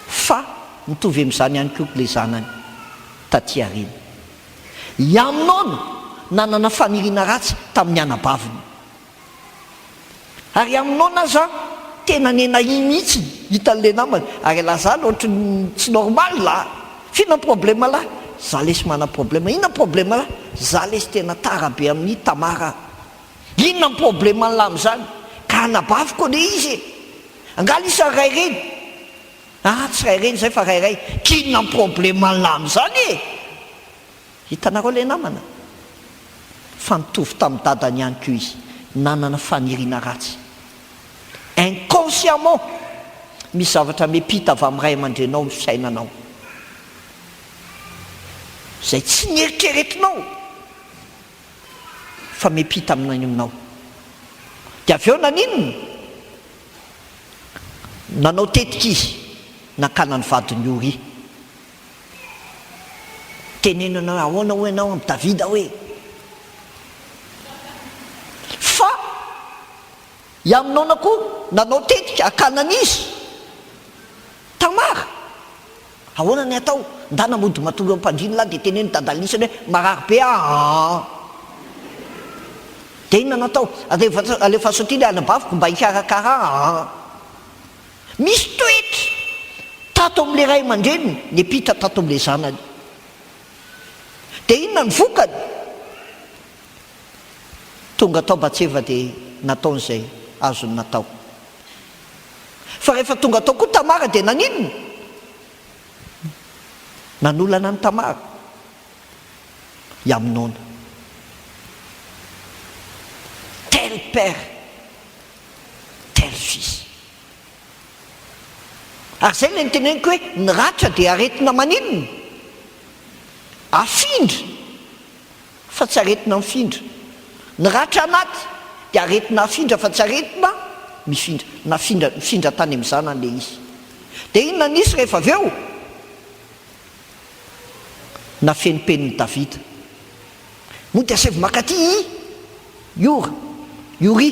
fa mitovy amin'izany ihany koa le zanany taty arina iaminona nanana faniriana ratsy tamin'ny anabaviny ary aminona za tena nenahiny mihitsy hitan'le namany ary lazany ohatry tsy normal la fina problema la za lesy mana problema inona problema la za lesy tena tara be amin'ny Tamara inona ny problema ny lamy zany ka anabaviko le izy angaly isa ray reny tsy ray reny zay fa rayray kinona ny problema ny lamy zany hitanareo le namana fa mitovy tamin'ny dadany ihany koa izy nanana faniriana ratsy inconsciemment misy zavatra mepita avy amin'ny ray aman-drenao ny fiainanao zay tsy nieritreretinao fa mepita aminao dia avy eo naninona nanao tetika izy nakana ny vadiny Ori tenenana ahoana ho ianao amin'ny Davida hoe fa iaminona koa nanao tetika akanan'izy Tamara ahoana ny atao ndana mody matolo ampandriny la dia teneny dadanisany hoe marary be dia inona natao alefa sotriny anabaviko mba hikarakara misy toetra tato amin'le ray aman-dreniny nepita tato amin'le zanany dia inona ny vokany tonga tao Batseva dia nataon'izay azony natao fa rehefa tonga tao koa Tamara dia naninona nanolana ny Tamara iaminona tel père tel fils ary zay le niteneniko hoe ny ratra dia aretina maninona afindra fa tsy aretina mifindra ny ratra anaty dia aretina afindra fa tsy aretina mifindra mifindra tany amin'ny zanany le izy dia inona nisy rehefa avy eo na fenipeniny Davida moa dia asevy makaty Uri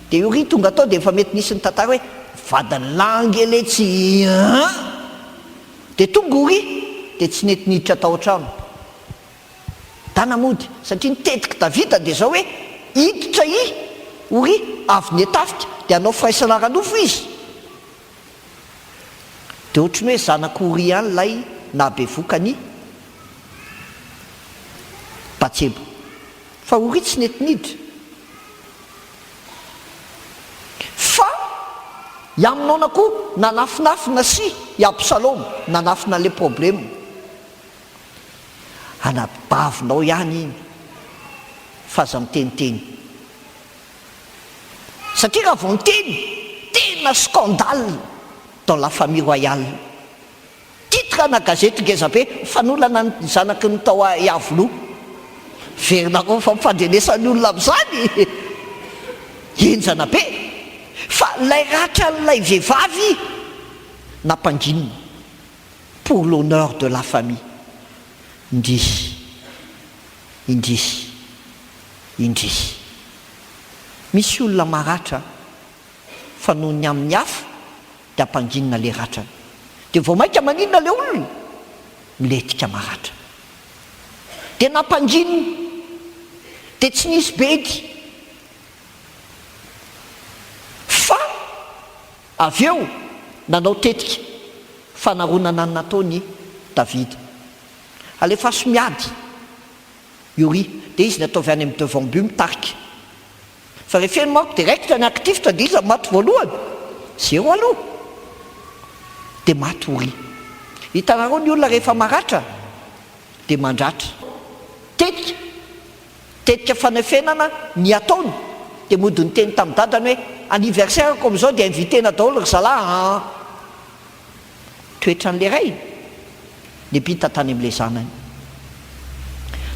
dia Uri tonga tao dia efa mety nisy ny tantara hoe vadiny langy ele tsy dia tonga Uri dia tsy nety niditra tao an-trano tanamody satria nitetika Davida dia zao hoe hiditra Uri avy netafika dia anao firaisana ranofo izy dia ohatrany hoe zanako Uri ihany lay nabe vokany Batseba fa Uri tsy nety niditra fa iaminona koa nanafinafina sy i Absalom nanafina le problema anabavinao ihany iny fa aza miteniteny satria raha vao miteny tena scandale dans la famille royale titre na gazety ngeza be fanolana ny zanaky ny tao iavoloha verinareo fa mifandrenesan'ny olona amin'izany enjana be fa lay ratra n'lay vehivavy nampandrinina pour l'honneur de la famille indrisy misy olona maratra fa noho ny amin'ny hafa dia ampandrinina le ratra dia vao mainka maninona le olona miletika maratra dia nampandrinina dia tsy nisy bedy fa avy eo nanao tetika fanaronana ny nataony Davida alefa somiady Uri dia izy nataovy any amin'ny devant-but mitarika fa rehefa eny manko direct ny actif dia izy maty voalohany zero aloha dia maty Uri hitanareo ny olona rehefa maratra dia mandratra tetika fanefenana ny ataony dia mody ny teny tamin'ny dadany hoe anniversaire comme zao dia invitena daholo ry zalahy toetra n'le ray nepita tany amin'le zanany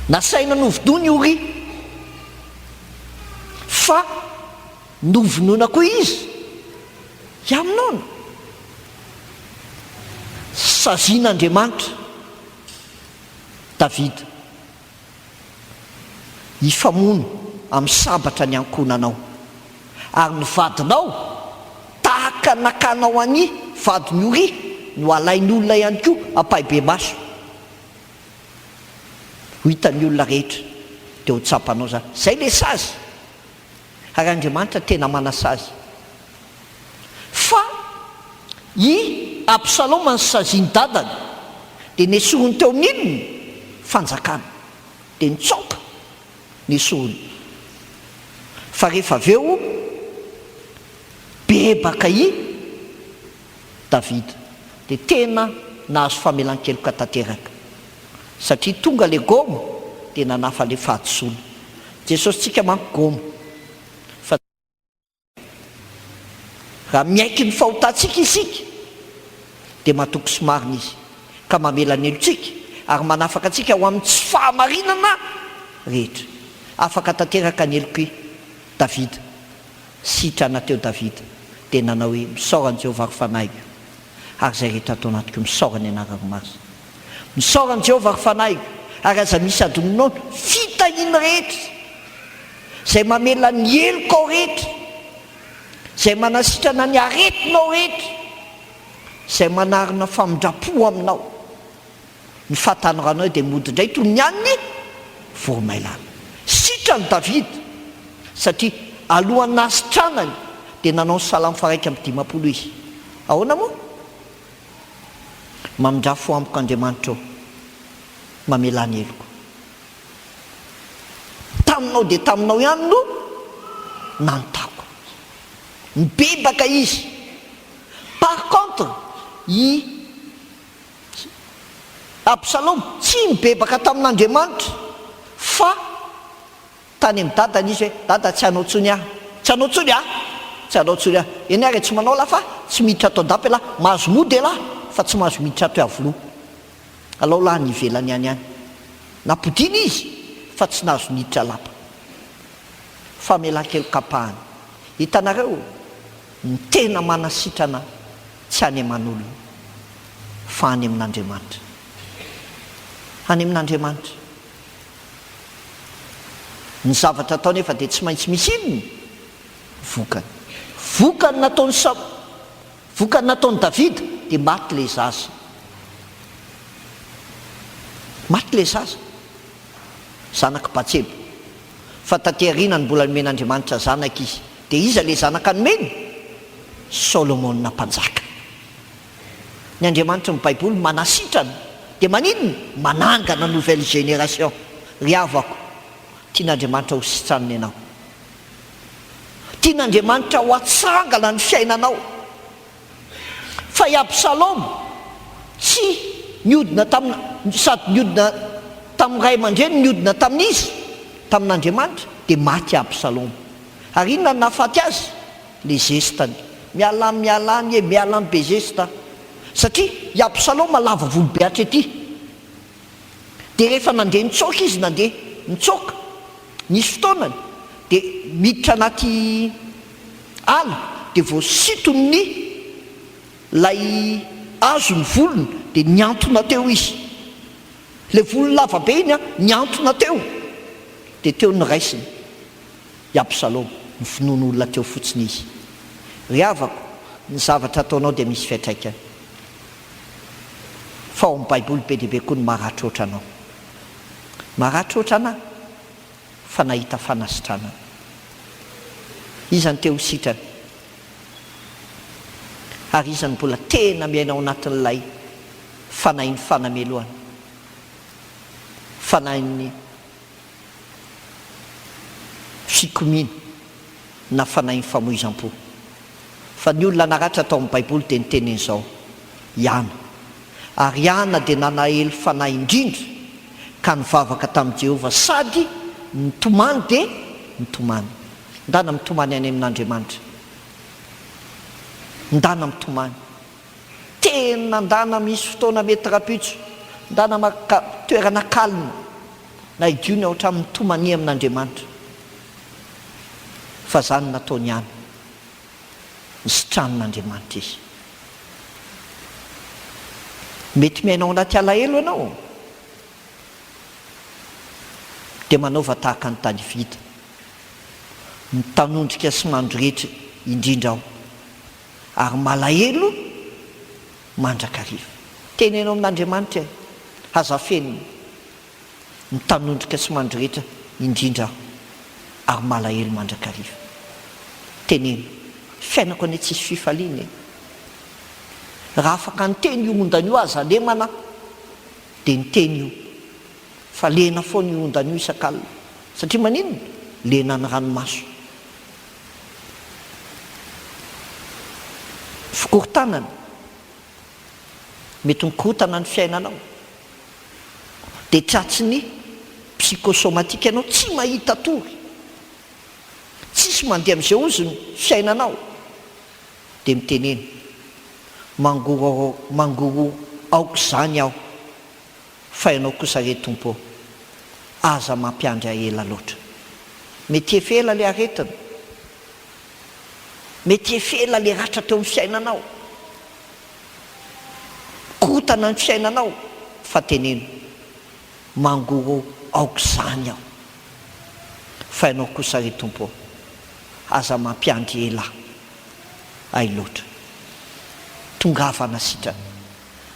nasaina novidony Uri fa novinona koa izy iaminona sazian'Andriamanitra Davida hifamono amin'ny sabatra ny ankonanao ary ny vadinao tahaka nakanao any vadiny ory no alainy olona ihany koa ampaibe maso ho hitan'ny olona rehetra dia ho tsapanao zany. Zay le sazy ary Andriamanitra tena manasazy. Fa i Absaloma ny saziany dadany dia nesorony teo amin'inony fanjakana dia nitsoaka nesorony. Fa rehefa avy eo bebaka i Davida dia tena nahazo famelan-keloka tanteraka satria tonga le gomo dia nanafa le fahadisoana. Jesosy tsika manko gomo fa raha miaiky ny fahotantsika isika dia matoko sy marina izy ka mamela ny helotsika ary manafaka antsika ho amin'ny tsy fahamarinana rehetra. Afaka tanteraka ny heloky Davida sitrana teo Davida dia nanao hoe misaorany Jehovah ry fanahigo ary zay rehetra atao anatiko misaorany anarako marina. Misaorany Jehovah ry fanahigo ary aza misy adononao fitahiny rehetra zay mamela ny helokao rehetra, zay manasitrana ny aretinao rehetra, zay manarina famindrapo aminao. Ny fahatanoranao dia modindray toy ny aniny voromailala. Sitrany Davida satria alohan'ny nasitranany dia nanao ny salamo faraika amin'ny 50 izy. Ahoana moa? Mamindrafo amiko Andriamanitra mamela ny heloko. Taminao dia taminao ihany no nantako. Mibebaka izy. Par contre, i Absalom tsy mibebaka tamin'Andriamanitra fa tany amin'ny dadany izy hoe dada tsy hanao tsony aho, tsy hanao tsony aho, tsy hanao tsony aho. Eny ary tsy manao laha fa tsy miditra atao an-dapy laha, mahazo mody laha fa tsy mahazo miditra ato avoloa. Alao laha ny ivelany ihany ihany. Napodiny izy fa tsy nahazo miditra lapa. Famelan-kelokapahany. Hitanareo ny tena manasitrana tsy any aman'olona fa any amin'Andriamanitra. Any amin'Andriamanitra. Ny zavatra atao nefa dia tsy maintsy misy inony vokany. Vokany nataony vokany nataony Davida dia maty le zaza. Maty le zaza. Zanaky Batseba. Fa taty aorianany mbola nomen'Andriamanitra zanaka izy. Dia iza le zanaka nomeny? Solomona mpanjaka. Ny Andriamanitra ny Baiboly manasitrana dia maninona? Manangana nouvelle génération. Ry havako, tian'Andriamanitra ho sitraniny ianao. Tian'Andriamanitra ho atsangana ny fiainanao. Fa i Absalom tsy niodina sady niodina tamin'ny ray aman-dreny, niodina tamin'izy, tamin'Andriamanitra, dia maty Absalom. Ary inona nahafaty azy? Le zestany. Mialany be zesta. Satria i Absalom lava volo be hatrety. Dia rehefa nandeha nitsoaka izy, nandeha nitsoaka, nisy fotoanany dia miditra anaty ala dia voasitony lay azo ny volony dia niantona teo izy. Le volo lava be iny niantona teo dia teo ny raisiny i Absalom, ny finoan'olona teo fotsiny izy. Ry havako, ny zavatra ataonao dia misy fiantraikany. Fa ao amin'ny Baiboly be dia be koa ny maratra oatra anao. Maratra oatra anahy fa nahita fanasitranana. Izany teo sitrana. Ary izany mbola tena miainao anatin'ilay fanahin'ny fanameloana. Fanahin'ny fikomina na fanahin'ny famoizam-po. Fa ny olona naratra atao amin'ny Baiboly dia niteneny izao, Iana. Ary Iana dia nanahely fanahy indrindra ka nivavaka tamin'i Jehovah sady nitomany dia nitomany. Ndana mitomany any amin'Andriamanitra. Ndana mitomany. Tena ndana misy fotoana mety rapitso. Ndana toerana kalma. Na idiony ao hatramin'ny mitomany amin'Andriamanitra. Fa zany nataony ihany. Nisitranon'Andriamanitra izy. Mety miainao anaty alahelo ianao dia manaova tahaka ny Davida, ny tanondrika sy mandro rehetra indrindra ao. ary malahelo mandrakariva. Tenenao amin'Andriamanitra azafeny ny tanondrika sy mandry rehetra indrindra ary malahelo mandrakariva. Teneno fiainako any tsisy fifaliana raha afaka nyteny io ondana io aza lemana dia nyteny io fa lena foana io ondana io isan-kalina satria maninona lena ny ranomaso. Fikorontanana mety mikorotana ny fiainanao dia tratsy ny psychosomatika ianao tsy mahita tory, tsisy mandeha amin'izay ozy ny fiainanao dia mitenena mangoro aoko izany aho fa ianao kosa re tompo aza mampiandry ahela loatra. Mety efela le aretina, mety efela le ratra teo amin'ny fiainanao, korotana ny fiainanao fa teneno mangoro aoko izany aho fa ianao kosa re tompo aza mampiandry ela ay loatra. Tongavana sitrana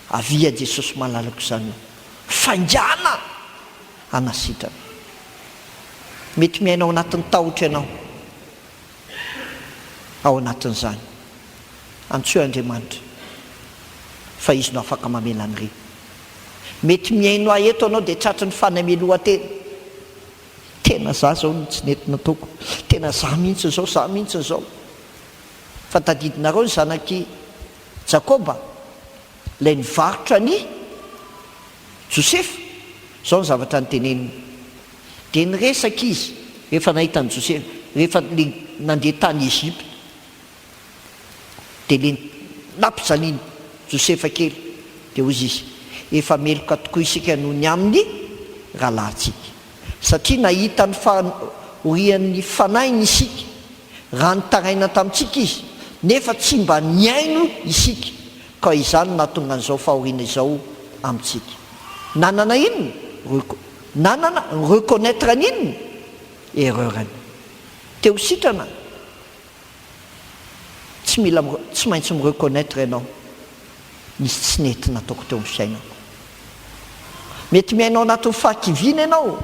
avia Jesosy malalako izany fainjana anasitrana. Mety miainao anatin'ny tahotra ianao ao anatin'izany antsoe Andriamanitra fa izy no afaka mamelany re. Mety miaino ahy eto anao dia tratry ny fanamelohan-tena, tena za zao no tsy nentina toko, tena za mihitsy zao, za mihitsy zao. Fa tadidinareo ny zanaky Jakoba ilay nivarotra ny Josefa, zao ny zavatra nyteneniny. Dia niresaka izy rehefa nahita ny Josefa, rehefa nandeha tany Ezipta, dia le nampijaliany Josefa kely dia hozy izy efa meloka tokoa isika noho ny amin'ny rahalahintsika satria nahita ny fahorian'ny fanainy isika raha nitaraina tamintsika izy nefa tsy mba niaino isika ka izany nahatonga an'izao fahoriana izao amintsika. Nanana inona? Nanana reconnaître n'inona? Erreurany. Teo sitrana tsy maintsy mireconnaître ianao nisy tsy nety nataoko teo amin'ny fiainako. Mety miainao anatin'ny fahakiviana ianao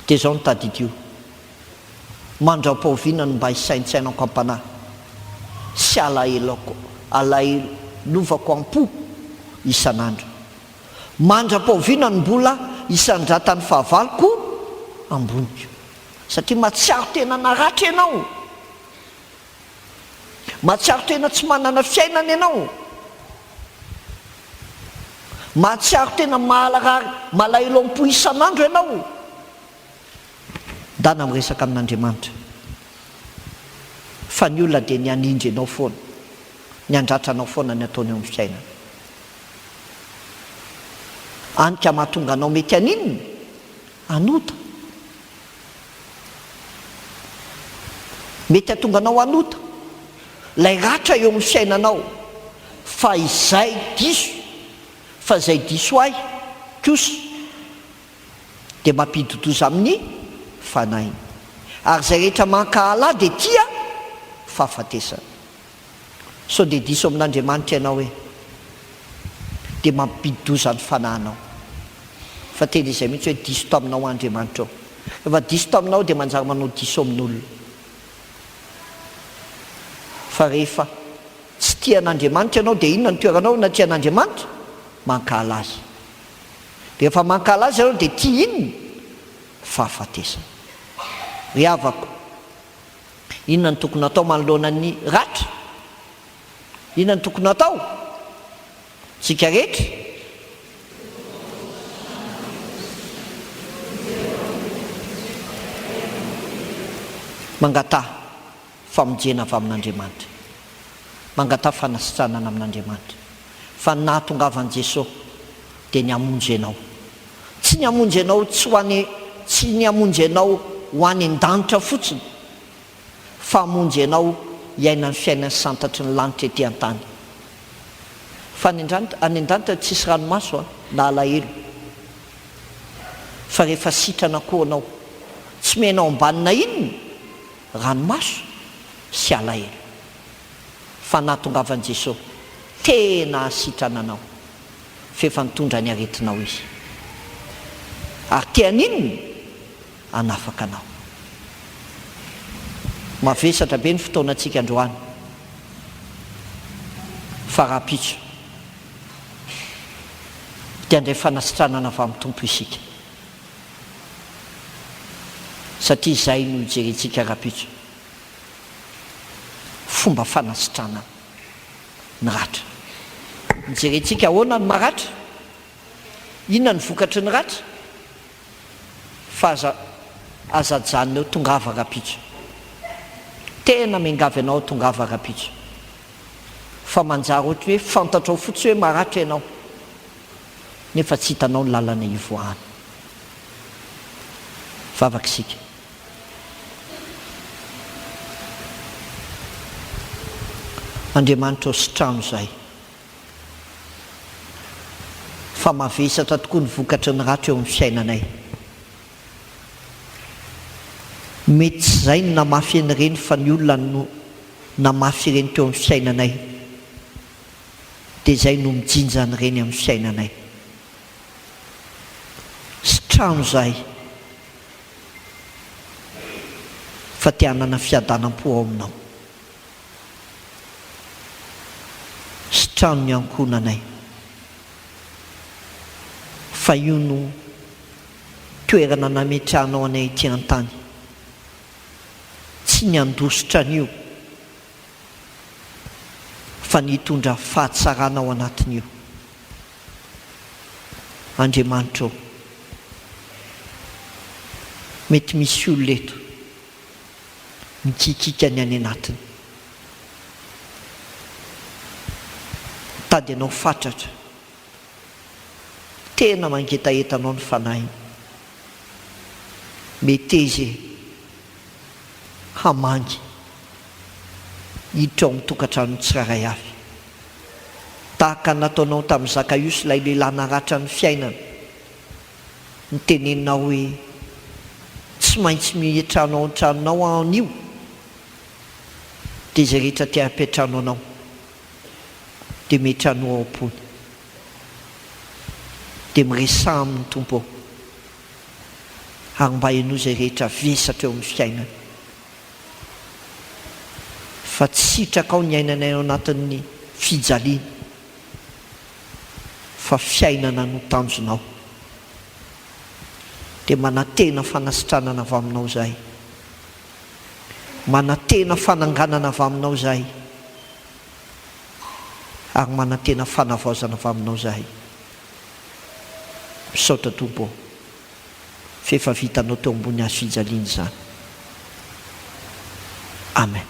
dia zao notadidio mandram-pahoviana no mba hisaintsainako ampanahy sy alahelovako am-po isan'andro. Mandram-pahoviana no mbola isandratany fahavaloko amboniko satria matsiaro tena naratra ianao, matsiaro tena tsy manana fiainana ianao, matsiaro tena malahelo am-po isan'andro ianao. Dana miresaka amin'Andriamanitra fa ny olona dia ny anindry anao foana, ny andratranao foana ny ataony eo amin'ny fiainana. Anika mahatonga anao mety aninona? Anota. Mety hatonga anao anota lay ratra eo amin'ny fiainanao fa izay diso, fa izay diso ahy kosa dia mampidodoza amin'ny fanainy. Ary izay rehetra mankahala dia tia fahafatesana. So dia diso amin'Andriamanitra ianao hoe dia mampidodoza ny fanahinao. Fa tena izay mihitsy hoe diso taminao Andriamanitra ao. Rehefa diso taminao dia manjary manao diso amin'olona. Fa rehefa tsy tian'Andriamanitra ianao dia inona ny toeranao na tian'Andriamanitra? Mankahala azy. Rehefa mankahala azy ianao dia tia inona? Fahafatesana. Ry havako, inona ny tokony atao manoloana ny ratra? Inona ny tokony atao? Tsika rehetra mangataha famonjena avy amin'Andriamanitra, mangataha fanasitranana amin'Andriamanitra. Fa ny nahatongavan'i Jesosy dia ny hamonjy ianao, tsy ny hamonjy ianao tsy ny hamonjy ianao ho any an-danitra fotsiny, fa hamonjy ianao hiaina ny fiainany santatry ny lanitra ety an-tany. Fa any an-danitra tsisy ranomaso na alahelo, fa rehefa sitrana koa anao tsy miainao ambanina inona? Ranomaso sy alahelo. fanatongavan'i Jesosy tena asitrananao fefa nitondra ny aretinao izy ary tean'inony anafaka anao. Mavesatra be ny fotoanantsika androany fa raha-pitso dia andray fanasitranana avy amin'ny tompo isika satria izay no hijerentsika raha-pitso fomba fanasitranana ny ratra. Mijerentsika ahoana ny maratra, inona ny vokatry ny ratra, fa azajanonao tongava raha-pitso, tena miangavy anao tongava raha-pitso, fa manjary ohatra hoe fantatrao fotsy hoe maratra ianao nefa tsy hitanao ny lalana ivoahana. Vavakisika Andriamanitra ositrano izay fa mavesatra tokoa ny vokatry ny ratra eo amin'ny fiainanay. Mety tsy izay no namafy an'ireny fa ny olona no namafy ireny teo amin'ny fiainanay dia izay no mijinja an'ireny amin'ny fiainanay. Sitrano izay fa te hanana fiadanam-po ao aminao. Sitrano ny ankonanay fa io no toerana nametranao anay ety an-tany, tsy ny andositra an'io fa ny hitondra fahatsarana ao anatin'io. Andriamanitra, mety misy olona eto mikikika ny any anatiny, tady anao fatratra, tena mangetahetanao ny fanahy, mety izy hamangy hiditra ao amin'ny tokantrano tsiraray avy, tahaka nataonao tamin'ny Zakaiosy ilay lehilahy naratra ny fiainana, niteneninao hoe tsy maintsy mihetranao an-tranonao anio dia izay rehetra tia hapetrano anao dia mihetrano ao am-pony, dia miresaha amin'ny tompo ao ary mba haino izay rehetra vesatra eo amin'ny fiainana, fa tsy sitraka ao ny ainanay ao anatin'ny fijaliana fa fiainana no tanjonao. Dia manantena fanasitranana avy aminao izahay, manantena fananganana avy aminao izahay, ary manantena fanavaozana avy aminao izahay. Misaotra Tompo fefa vitanao teo ambony hazo fijaliana izany. Amen.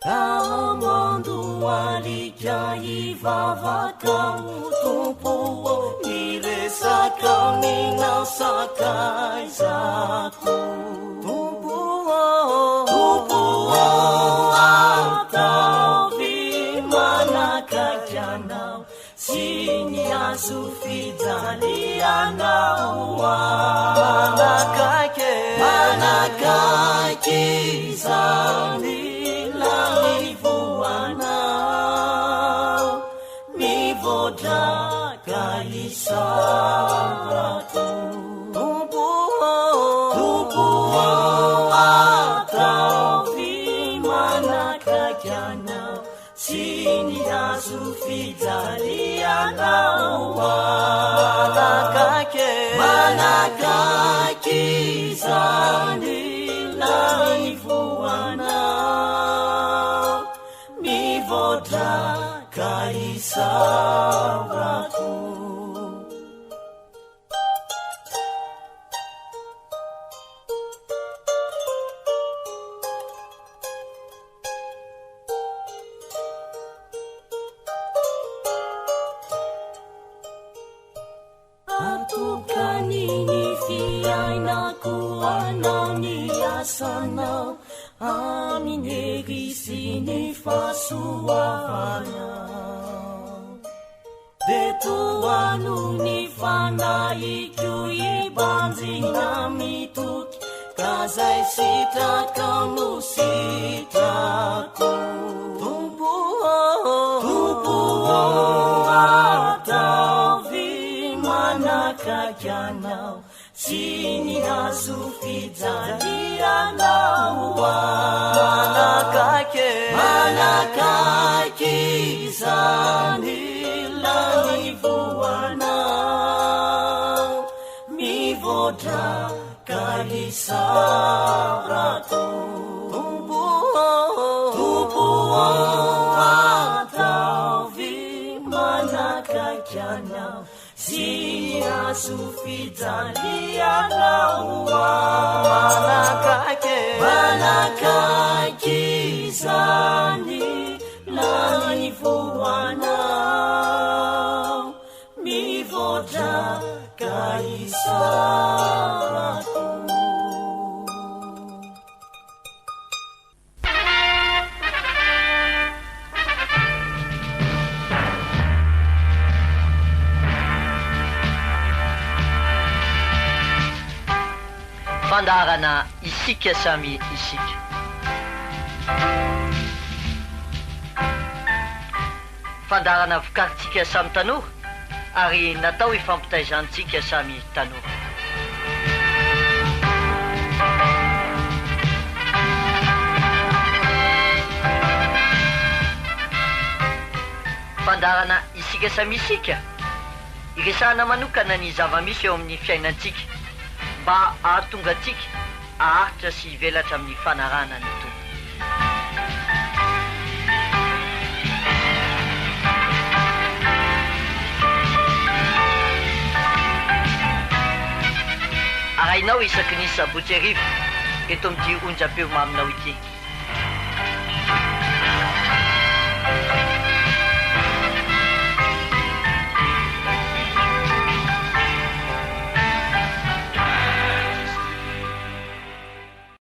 amondo alika ivavakao tompo miresaka minasakaizako tompo ataovy manakaikanao sy ny azo fijalianao manakaiky zany lamivoanao mivodraka isarako tompo ataovy manakaikanao sy ny azo fijalianao manakaiky zany lamivoanao mivodraka isarako atokaniny fiainako anao ny asanao amin'ny erisy ny fahasoavanao de toano ny fanahiko ibanjina mitoky ka zay sitraka no sitrako tompo ataovy manakaikanao sy ny azo fijalianao manakaiky zany lamivoanao mivodraka isarako tompo ataovy manakaikanao sy ny azo fijalianao manakaiky zany lamivoanao mivodraka isarako fandarana isika samy isika fandarana vokarintsika samy tanora ary natao ifampitaizantsika samy tanora fandarana isika samy isika iresahana manokana ny zava-misy eo amin'ny fiainantsika mba ahatonga atsika aharitra sy hivelatra amin'ny fanarana ny tompo arahinao isaky ny sabotsy arivo eto amin'ity onjam-peo maminao ity